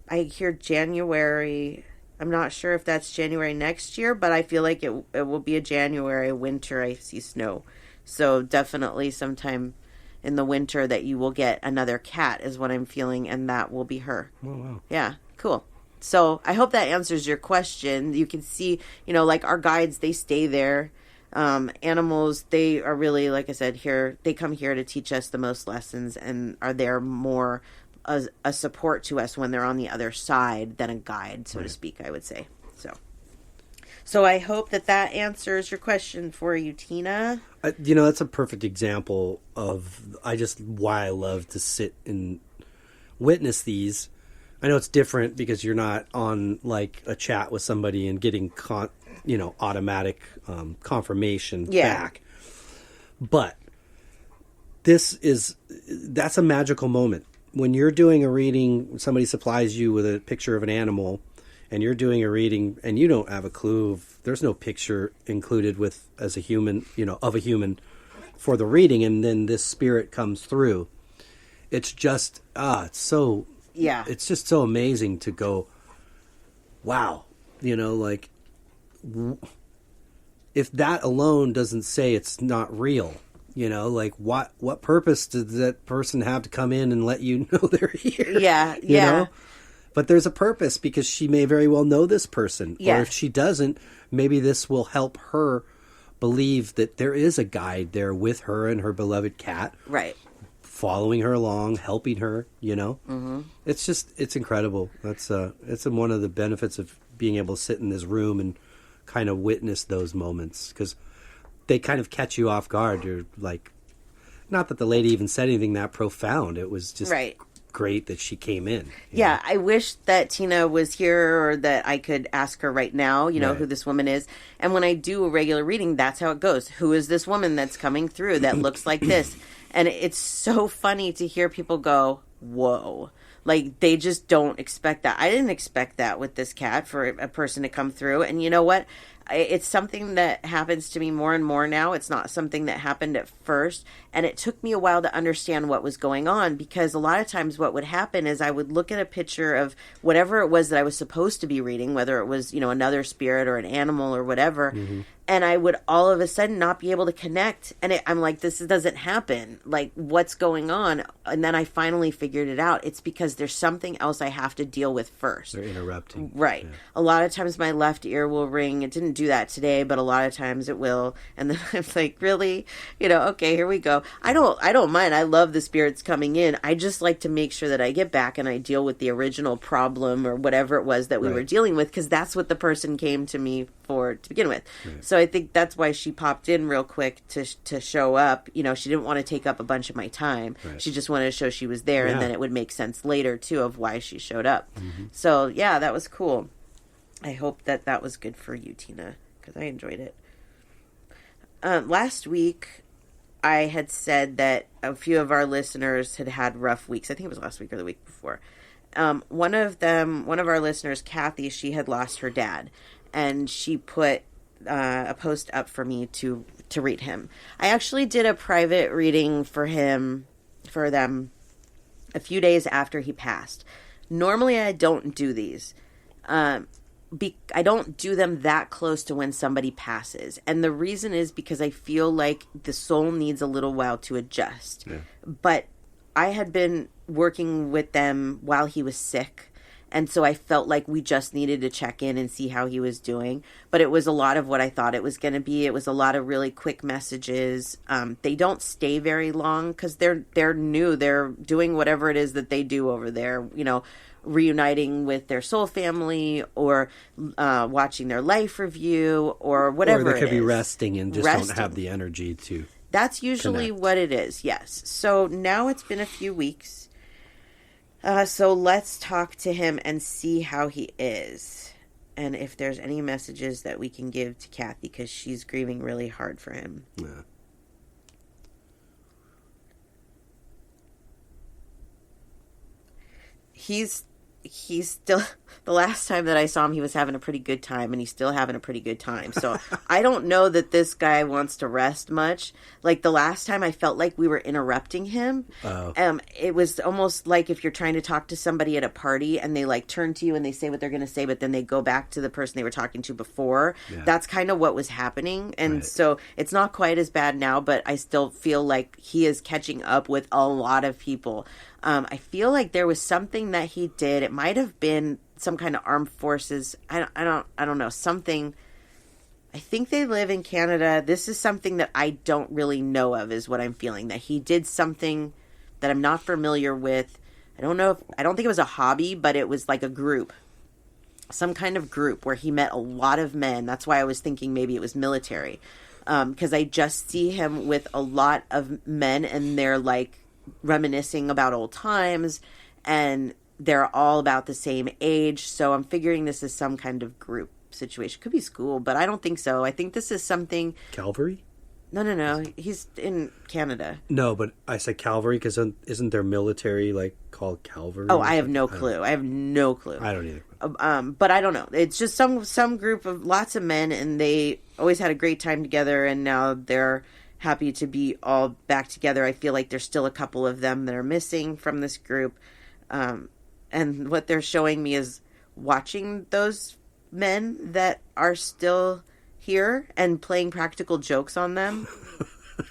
I hear January. I'm not sure if that's January next year, but I feel like it will be a January winter. I see snow. So definitely sometime in the winter that you will get another cat is what I'm feeling, and that will be her. Oh, wow. Yeah, cool. So I hope that answers your question. You can see, you know, like our guides, they stay there. Animals, they are really, like I said, here. They come here to teach us the most lessons and are there more a support to us when they're on the other side than a guide, so to speak, I would say. So I hope that answers your question for you, Tina. You know, that's a perfect example of why I love to sit and witness these. I know it's different because you're not on like a chat with somebody and getting automatic confirmation back. But that's a magical moment. When you're doing a reading, somebody supplies you with a picture of an animal and you're doing a reading and you don't have a clue of, there's no picture included with as a human, of a human for the reading, and then this spirit comes through. It's just it's just so amazing to go, wow, like if that alone doesn't say it's not real, like what purpose does that person have to come in and let you know they're here? Yeah, you know? But there's a purpose, because she may very well know this person. Yeah. Or if she doesn't, maybe this will help her believe that there is a guide there with her and her beloved cat. Right. Following her along, helping her, Mm-hmm. It's incredible. It's one of the benefits of being able to sit in this room and kind of witness those moments, because they kind of catch you off guard. You're like, not that the lady even said anything that profound. It was just great that she came in. Yeah, I wish that Tina was here, or that I could ask her right now, who this woman is. And when I do a regular reading, that's how it goes. Who is this woman that's coming through that looks like this? And it's so funny to hear people go, whoa. Like, they just don't expect that. I didn't expect that with this cat, for a person to come through. And you know what? It's something that happens to me more and more now. It's not something that happened at first. And it took me a while to understand what was going on, because a lot of times what would happen is I would look at a picture of whatever it was that I was supposed to be reading, whether it was, another spirit or an animal or whatever. Mm-hmm. And I would all of a sudden not be able to connect. And I'm like, this doesn't happen. Like, what's going on? And then I finally figured it out. It's because there's something else I have to deal with first. They're interrupting. Right. Yeah. A lot of times my left ear will ring. It didn't do that today, but a lot of times it will. And then I'm like, really? Okay, here we go. I don't mind. I love the spirits coming in. I just like to make sure that I get back and I deal with the original problem or whatever it was that we were dealing with, because that's what the person came to me for to begin with. Right. So I think that's why she popped in real quick to show up. She didn't want to take up a bunch of my time. Right. She just wanted to show she was there, and then it would make sense later too of why she showed up. Mm-hmm. So yeah, that was cool. I hope that was good for you, Tina, because I enjoyed it. Last week, I had said that a few of our listeners had rough weeks. I think it was last week or the week before. One of our listeners, Kathy, she had lost her dad, and she put a post up for me to read him. I actually did a private reading for them a few days after he passed. Normally, I don't do these. I don't do them that close to when somebody passes. And the reason is because I feel like the soul needs a little while to adjust. Yeah. But I had been working with them while he was sick. And so I felt like we just needed to check in and see how he was doing. But it was a lot of what I thought it was going to be. It was a lot of really quick messages. They don't stay very long because they're new. They're doing whatever it is that they do over there, reuniting with their soul family, or watching their life review, or whatever. Or they could be resting and just don't have the energy to. That's usually what it is, yes. So now it's been a few weeks. So let's talk to him and see how he is. And if there's any messages that we can give to Kathy, because she's grieving really hard for him. Yeah. He's still, the last time that I saw him, he was having a pretty good time, and he's still having a pretty good time. So I don't know that this guy wants to rest much. Like the last time, I felt like we were interrupting him. Oh. It was almost like if you're trying to talk to somebody at a party and they like turn to you and they say what they're going to say, but then they go back to the person they were talking to before. Yeah. That's kind of what was happening. And so it's not quite as bad now, but I still feel like he is catching up with a lot of people. I feel like there was something that he did. It might have been some kind of armed forces. I don't know, something. I think they live in Canada. This is something that I don't really know of, is what I'm feeling, that he did something that I'm not familiar with. I don't think it was a hobby, but it was like a group, some kind of group where he met a lot of men. That's why I was thinking maybe it was military. Because I just see him with a lot of men, and they're like reminiscing about old times, and they're all about the same age. So I'm figuring this is some kind of group situation. Could be school, but I don't think so. I think this is something. Calvary? No. He's in Canada. No, but I said Calvary because isn't there military like called Calvary? Oh, I have no clue. I have no clue. I don't either. But I don't know. It's just some group of lots of men, and they always had a great time together, and now they're happy to be all back together. I feel like there's still a couple of them that are missing from this group. And what they're showing me is watching those men that are still here and playing practical jokes on them.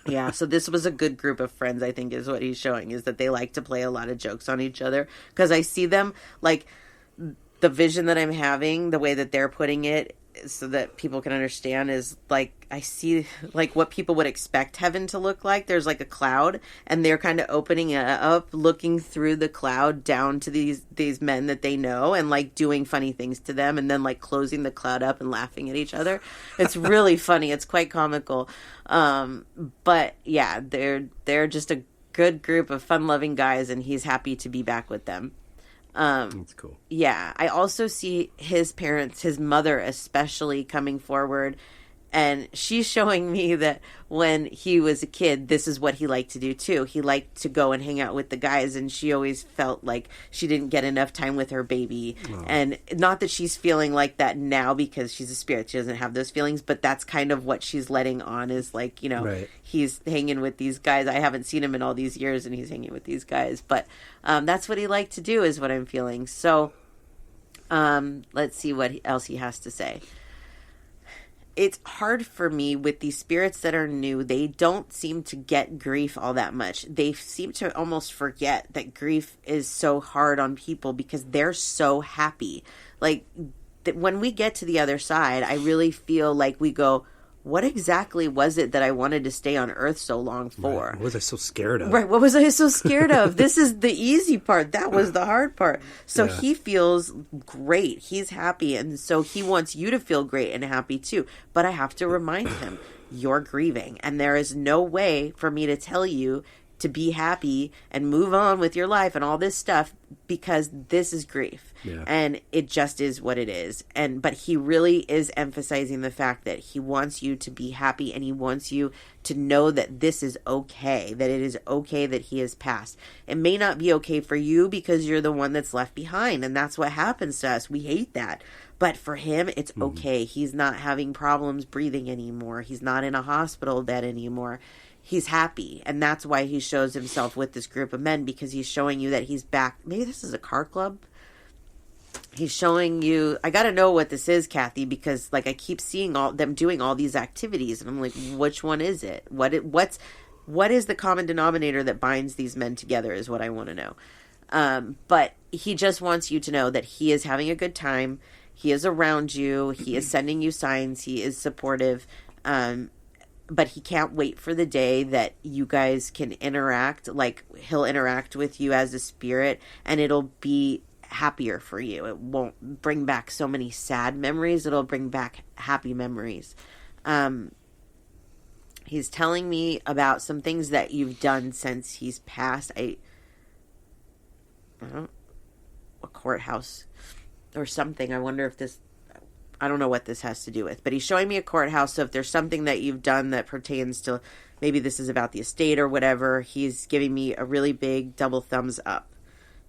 Yeah, so this was a good group of friends, I think, is what he's showing, is that they like to play a lot of jokes on each other. Because I see them, like, the vision that I'm having, the way that they're putting it, so that people can understand, is like, I see like what people would expect heaven to look like. There's like a cloud, and they're kind of opening it up, looking through the cloud down to these men that they know, and like doing funny things to them, and then like closing the cloud up and laughing at each other. It's really funny. It's quite comical. But yeah, they're just a good group of fun-loving guys, and he's happy to be back with them. That's cool. Yeah, I also see his parents, his mother especially, coming forward, and she's showing me that when he was a kid, this is what he liked to do too. He liked to go and hang out with the guys, and she always felt like she didn't get enough time with her baby. Oh. And not that she's feeling like that now because she's a spirit. She doesn't have those feelings, but that's kind of what she's letting on, is like, you know, right. He's hanging with these guys. I haven't seen him in all these years, and he's hanging with these guys. But that's what he liked to do, is what I'm feeling. So let's see what else he has to say. It's hard for me with these spirits that are new. They don't seem to get grief all that much. They seem to almost forget that grief is so hard on people because they're so happy. Like, when we get to the other side, I really feel like we go, what exactly was it that I wanted to stay on Earth so long for? Right. What was I so scared of? Right. What was I so scared of? This is the easy part. That was the hard part. So yeah. He feels great. He's happy. And so he wants you to feel great and happy too. But I have to remind him, you're grieving. And there is no way for me to tell you to be happy and move on with your life and all this stuff, because this is grief. Yeah. And it just is what it is. But he really is emphasizing the fact that he wants you to be happy, and he wants you to know that this is okay, that it is okay that he has passed. It may not be okay for you because you're the one that's left behind, and that's what happens to us. We hate that. But for him, it's okay. He's not having problems breathing anymore. He's not in a hospital bed anymore. He's happy, and that's why he shows himself with this group of men, because he's showing you that he's back. Maybe this is a car club. He's showing you, I got to know what this is, Kathy, because like I keep seeing all them doing all these activities, and I'm like, which one is it? What is the common denominator that binds these men together is what I want to know. But he just wants you to know that he is having a good time. He is around you. He is sending you signs. He is supportive. But he can't wait for the day that you guys can interact. Like, he'll interact with you as a spirit, and it'll be happier for you. It won't bring back so many sad memories. It'll bring back happy memories. He's telling me about some things that you've done since he's passed. I don't know, a courthouse or something. I wonder if this... I don't know what this has to do with, but he's showing me a courthouse. So if there's something that you've done that pertains to, maybe this is about the estate or whatever, he's giving me a really big double thumbs up.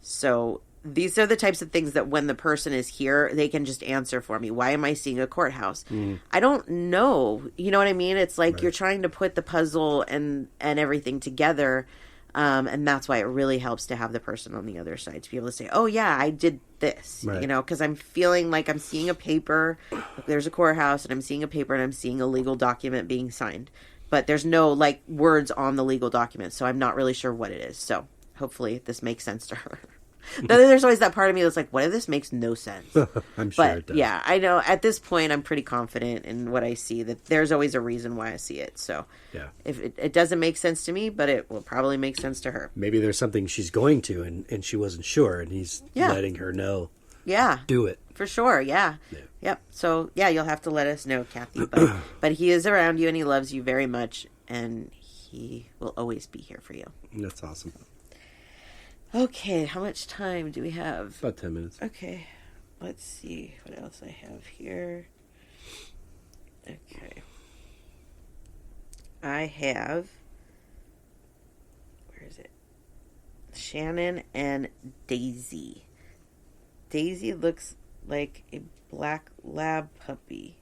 So these are the types of things that when the person is here, they can just answer for me. Why am I seeing a courthouse? I don't know. You know what I mean? It's like, right. You're trying to put the puzzle and everything together. And that's why it really helps to have the person on the other side to be able to say, oh yeah, I did this, right. You know, because I'm feeling like I'm seeing a paper, there's a courthouse, and I'm seeing a paper, and I'm seeing a legal document being signed, but there's no like words on the legal document, so I'm not really sure what it is. So hopefully this makes sense to her. There's always that part of me that's like, what if this makes no sense? I'm sure it does. Yeah, I know at this point I'm pretty confident in what I see, that there's always a reason why I see it. So yeah, if it doesn't make sense to me, but it will probably make sense to her. Maybe there's something she's going to and she wasn't sure, and he's letting her know. Yeah. Do it. For sure, yeah. Yep. So yeah, you'll have to let us know, Kathy. But he is around you, and he loves you very much, and he will always be here for you. That's awesome. Okay, how much time do we have? About 10 minutes. Okay, let's see what else I have here. Okay. I have... Where is it? Shannon and Daisy. Daisy looks like a black lab puppy.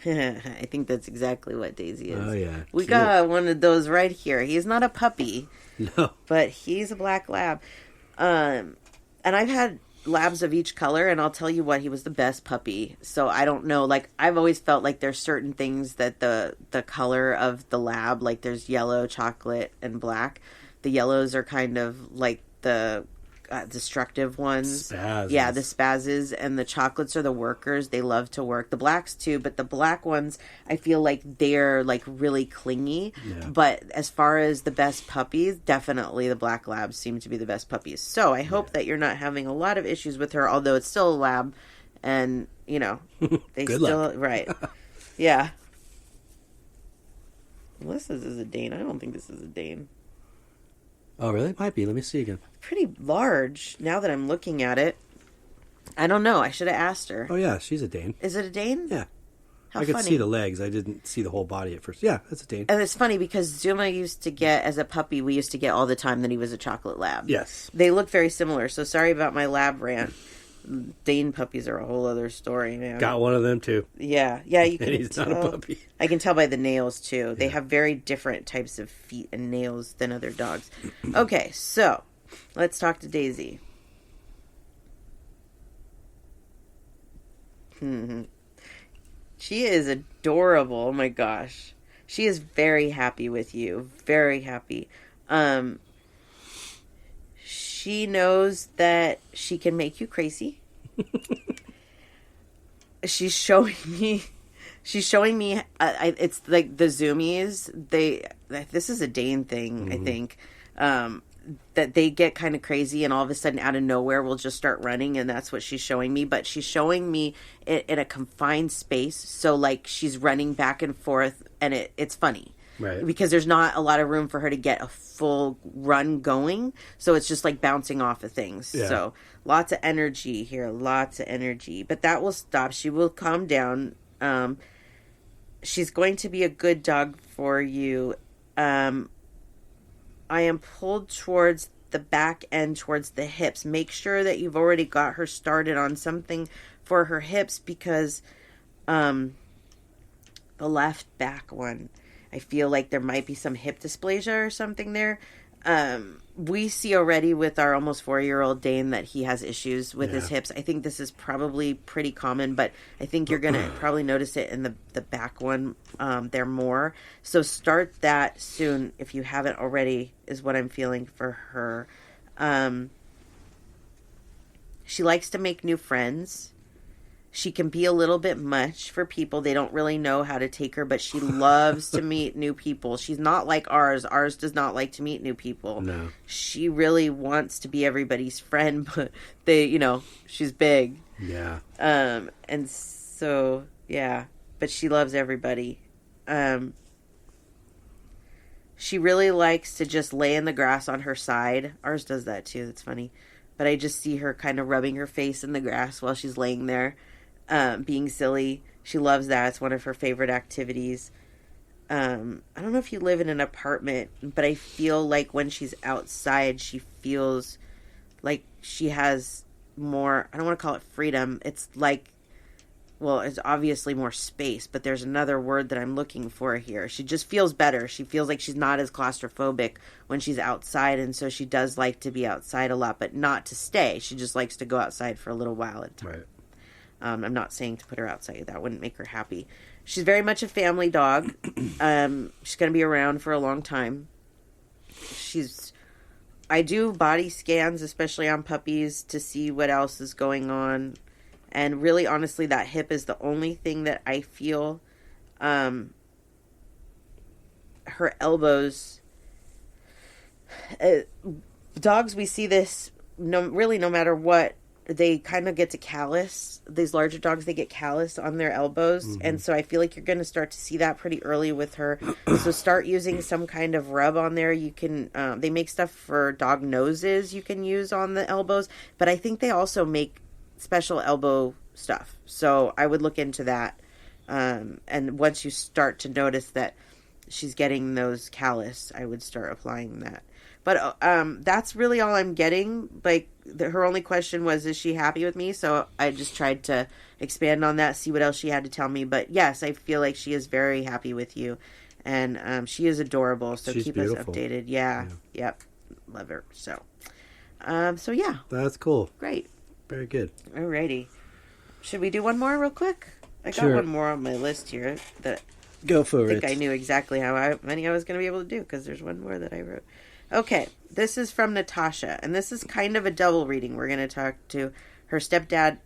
I think that's exactly what Daisy is. Oh, yeah. We Cute. got one of those right here. He's not a puppy, No. but he's a black lab. And I've had labs of each color, and I'll tell you what, he was the best puppy. So I don't know, like, I've always felt like there's certain things that the color of the lab, like there's yellow, chocolate, and black. The yellows are kind of like the destructive ones. Spazzes. Yeah, the spazzes, and the chocolates are the workers. They love to work. The blacks too, but the black ones, I feel like they're like really clingy. Yeah. But as far as the best puppies, definitely the black labs seem to be the best puppies. So I hope that you're not having a lot of issues with her, although it's still a lab, and you know they Good still luck. right. Yeah. Unless this is a Dane. I don't think this is a Dane. Oh, really? It might be. Let me see again. Pretty large now that I'm looking at it. I don't know. I should have asked her. Oh, yeah. She's a Dane. Is it a Dane? Yeah. How I could funny. see the legs. I didn't see the whole body at first. Yeah, that's a Dane. And it's funny because Zuma used to get, as a puppy, we used to get all the time that he was a chocolate lab. Yes. They look very similar, so sorry about my lab rant. Dane puppies are a whole other story, man. Got one of them, too. Yeah, you can And he's tell. not a puppy. I can tell by the nails, too. They have very different types of feet and nails than other dogs. Okay, so let's talk to Daisy. She is adorable. Oh my gosh. She is very happy with you. Very happy. She knows that she can make you crazy. She's showing me it's like the zoomies, this is a Dane thing, I think. That they get kind of crazy and all of a sudden out of nowhere will just start running, and that's what she's showing me. But she's showing me it in a confined space, so like she's running back and forth, and it's funny, Right. Because there's not a lot of room for her to get a full run going, so it's just like bouncing off of things. Yeah. So lots of energy here, lots of energy, but that will stop. She will calm down. She's going to be a good dog for you. I am pulled towards the back end, towards the hips. Make sure that you've already got her started on something for her hips, because the left back one, I feel like there might be some hip dysplasia or something there. We see already with our almost 4-year-old Dane that he has issues with his hips. I think this is probably pretty common, but I think you're going to probably notice it in the back one there more. So start that soon if you haven't already, is what I'm feeling for her. She likes to make new friends. She can be a little bit much for people. They don't really know how to take her, but she loves to meet new people. She's not like ours. Ours does not like to meet new people. No. She really wants to be everybody's friend, but she's big. Yeah. And so, yeah, but she loves everybody. She really likes to just lay in the grass on her side. Ours does that too. That's funny. But I just see her kind of rubbing her face in the grass while she's laying there. Being silly. She loves that. It's one of her favorite activities. I don't know if you live in an apartment, but I feel like when she's outside, she feels like she has more, I don't want to call it freedom. It's like, well, it's obviously more space, but there's another word that I'm looking for here. She just feels better. She feels like she's not as claustrophobic when she's outside, and so she does like to be outside a lot, but not to stay. She just likes to go outside for a little while at a time. Right. I'm not saying to put her outside. That wouldn't make her happy. She's very much a family dog. She's going to be around for a long time. I do body scans, especially on puppies, to see what else is going on. And really, honestly, that hip is the only thing that I feel. Her elbows. Dogs, we see this no matter what. They kind of get to callus. These larger dogs, they get callus on their elbows. Mm-hmm. And so I feel like you're going to start to see that pretty early with her. So start using some kind of rub on there. You can, they make stuff for dog noses you can use on the elbows. But I think they also make special elbow stuff. So I would look into that. And once you start to notice that she's getting those callus, I would start applying that. But that's really all I'm getting. Like, her only question was, is she happy with me? So I just tried to expand on that, see what else she had to tell me. But yes, I feel like she is very happy with you, and she is adorable. So She's keep beautiful. us updated. Yeah. Yep, love her. So yeah, That's cool. great. Very good. Alrighty, should we do one more real quick? I got Sure. one more on my list here that Go for I think it. I knew exactly how many I was going to be able to do, because there's one more that I wrote. Okay, this is from Natasha, and this is kind of a double reading. We're going to talk to her stepdad,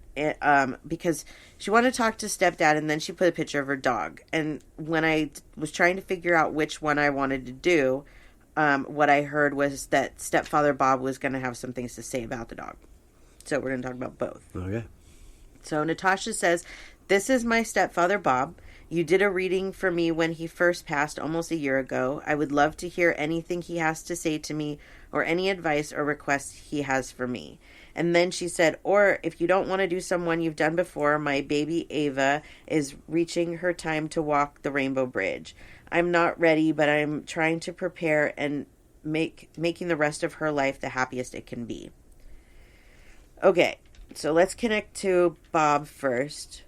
because she wanted to talk to stepdad, and then she put a picture of her dog. And when I was trying to figure out which one I wanted to do, what I heard was that stepfather Bob was going to have some things to say about the dog. So we're going to talk about both. Okay. So Natasha says, "This is my stepfather Bob. You did a reading for me when he first passed almost a year ago. I would love to hear anything he has to say to me, or any advice or requests he has for me." And then she said, "Or if you don't want to do someone you've done before, my baby Ava is reaching her time to walk the Rainbow Bridge. I'm not ready, but I'm trying to prepare and making the rest of her life the happiest it can be." Okay, so let's connect to Bob first.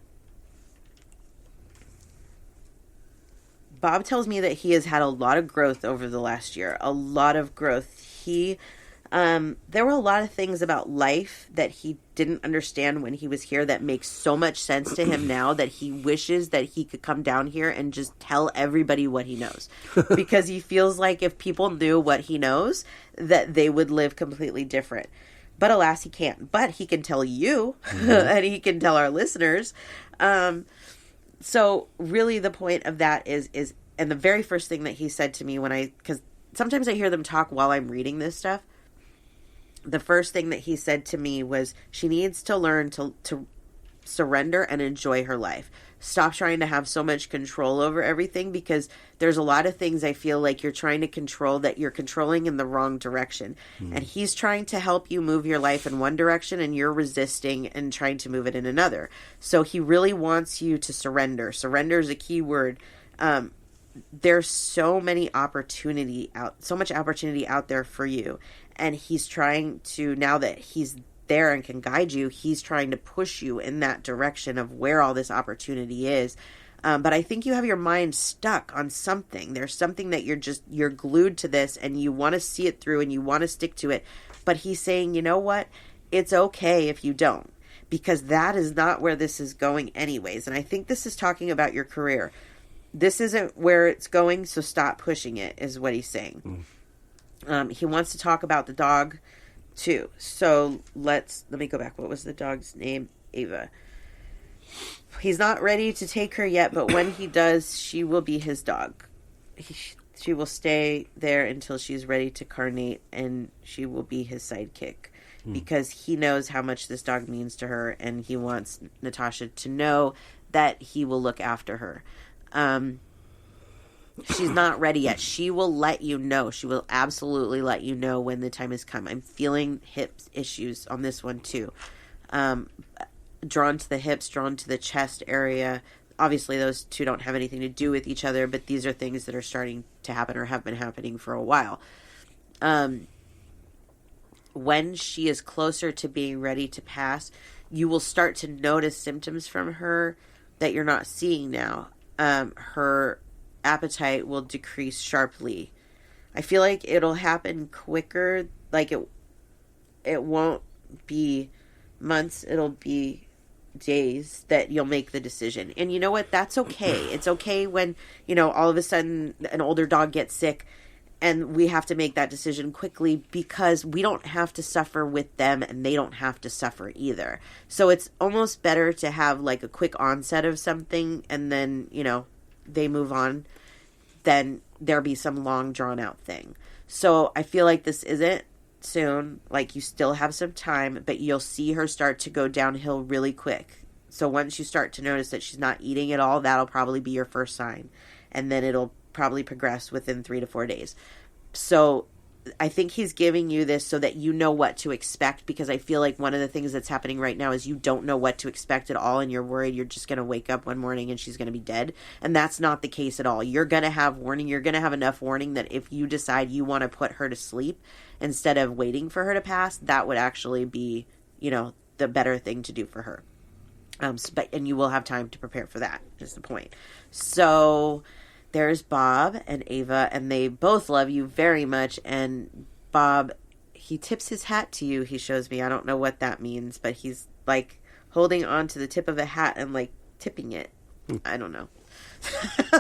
Bob tells me that he has had a lot of growth over the last year. A lot of growth. There were a lot of things about life that he didn't understand when he was here that makes so much sense to him now, that he wishes that he could come down here and just tell everybody what he knows. Because he feels like if people knew what he knows, that they would live completely different. But alas, he can't. But he can tell you, and he can tell our listeners. So really the point of that is, and the very first thing that he said to me because sometimes I hear them talk while I'm reading this stuff. The first thing that he said to me was, she needs to learn to surrender and enjoy her life. Stop trying to have so much control over everything, because there's a lot of things I feel like you're trying to control that you're controlling in the wrong direction. And he's trying to help you move your life in one direction, and you're resisting and trying to move it in another. So he really wants you to surrender. Surrender is a key word. There's so much opportunity out there for you. And he's trying to, now that he's there and can guide you, he's trying to push you in that direction of where all this opportunity is. But I think you have your mind stuck on something. There's something that you're glued to this, and you want to see it through, and you want to stick to it. But he's saying, you know what? It's okay if you don't, because that is not where this is going anyways. And I think this is talking about your career. This isn't where it's going, so stop pushing it, is what he's saying. He wants to talk about the dog too. So let me go back. What was the dog's name? Ava. He's not ready to take her yet, but when he does, she will be his dog. She will stay there until she's ready to carnate, and she will be his sidekick, because he knows how much this dog means to her, and he wants Natasha to know that he will look after her. She's not ready yet. She will let you know. She will absolutely let you know when the time has come. I'm feeling hip issues on this one too. Drawn to the hips, drawn to the chest area. Obviously, those two don't have anything to do with each other, but these are things that are starting to happen or have been happening for a while. When she is closer to being ready to pass, you will start to notice symptoms from her that you're not seeing now. Her appetite will decrease sharply. I feel like it'll happen quicker. Like it won't be months. It'll be days that you'll make the decision. And you know what? That's okay. It's okay when, all of a sudden an older dog gets sick and we have to make that decision quickly, because we don't have to suffer with them and they don't have to suffer either. So it's almost better to have like a quick onset of something and then, they move on, then there be some long drawn out thing. So I feel like this isn't soon, like you still have some time, but you'll see her start to go downhill really quick. So once you start to notice that she's not eating at all, that'll probably be your first sign. And then it'll probably progress within 3 to 4 days. So I think he's giving you this so that you know what to expect, because I feel like one of the things that's happening right now is you don't know what to expect at all, and you're worried you're just going to wake up one morning and she's going to be dead. And that's not the case at all. You're going to have warning. You're going to have enough warning that if you decide you want to put her to sleep instead of waiting for her to pass, that would actually be, the better thing to do for her. And you will have time to prepare for that, is the point. So there's Bob and Ava, and they both love you very much. And Bob, he tips his hat to you. He shows me. I don't know what that means, but he's like holding on to the tip of the hat and like tipping it. I don't know.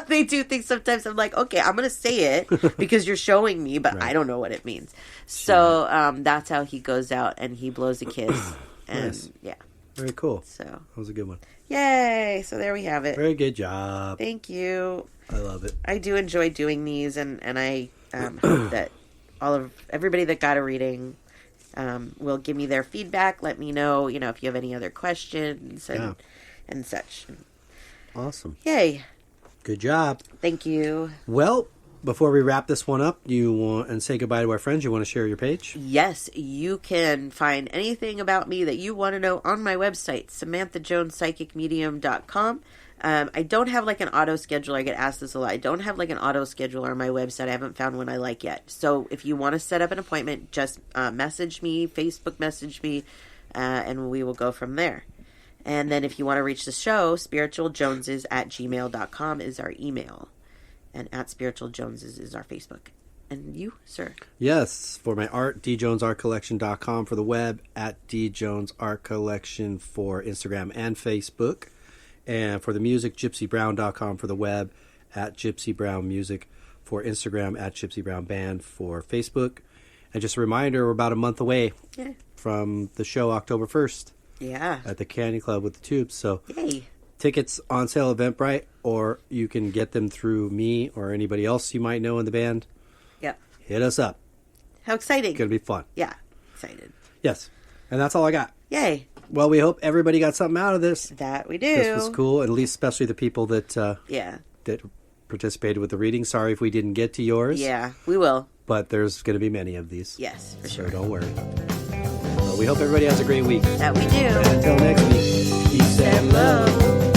They do things sometimes. I'm like, okay, I'm going to say it because you're showing me, but I don't know what it means. So that's how he goes out and he blows a kiss. And Nice. yeah. Very cool. So That was a good one. yay. So there we have it. Very good job. Thank you. I love it. I do enjoy doing these, and I hope that everybody that got a reading will give me their feedback. Let me know, if you have any other questions and such. Awesome. Yay. Good job. Thank you. Well, before we wrap this one up, you want and say goodbye to our friends, you want to share your page? Yes, you can find anything about me that you want to know on my website, SamanthaJonesPsychicMedium.com. I don't have like an auto scheduler. I get asked this a lot. I don't have like an auto scheduler on my website. I haven't found one I like yet. So if you want to set up an appointment, just message me, Facebook message me, and we will go from there. And then if you want to reach the show, spiritualjoneses@gmail.com is our email. And @spiritualjoneses is our Facebook. And you, sir? Yes, for my art, djonesartcollection.com for the web, @djonesartcollection for Instagram and Facebook. And for the music, gypsybrown.com for the web, @gypsybrownmusic for Instagram, @gypsybrownband for Facebook. And just a reminder, we're about a month away from the show, October 1st. Yeah. At the Candy Club with the Tubes. So Yay. tickets on sale at Eventbrite, or you can get them through me or anybody else you might know in the band. Yep. Hit us up. How exciting. It's going to be fun. Yeah. Excited. Yes. And that's all I got. Yay. Well, we hope everybody got something out of this. That we do. This was cool, at least especially the people that that participated with the reading. Sorry if we didn't get to yours. Yeah, we will. But there's going to be many of these. Yes, for So sure. don't worry. Well, we hope everybody has a great week. That we do. And until next week, peace and love.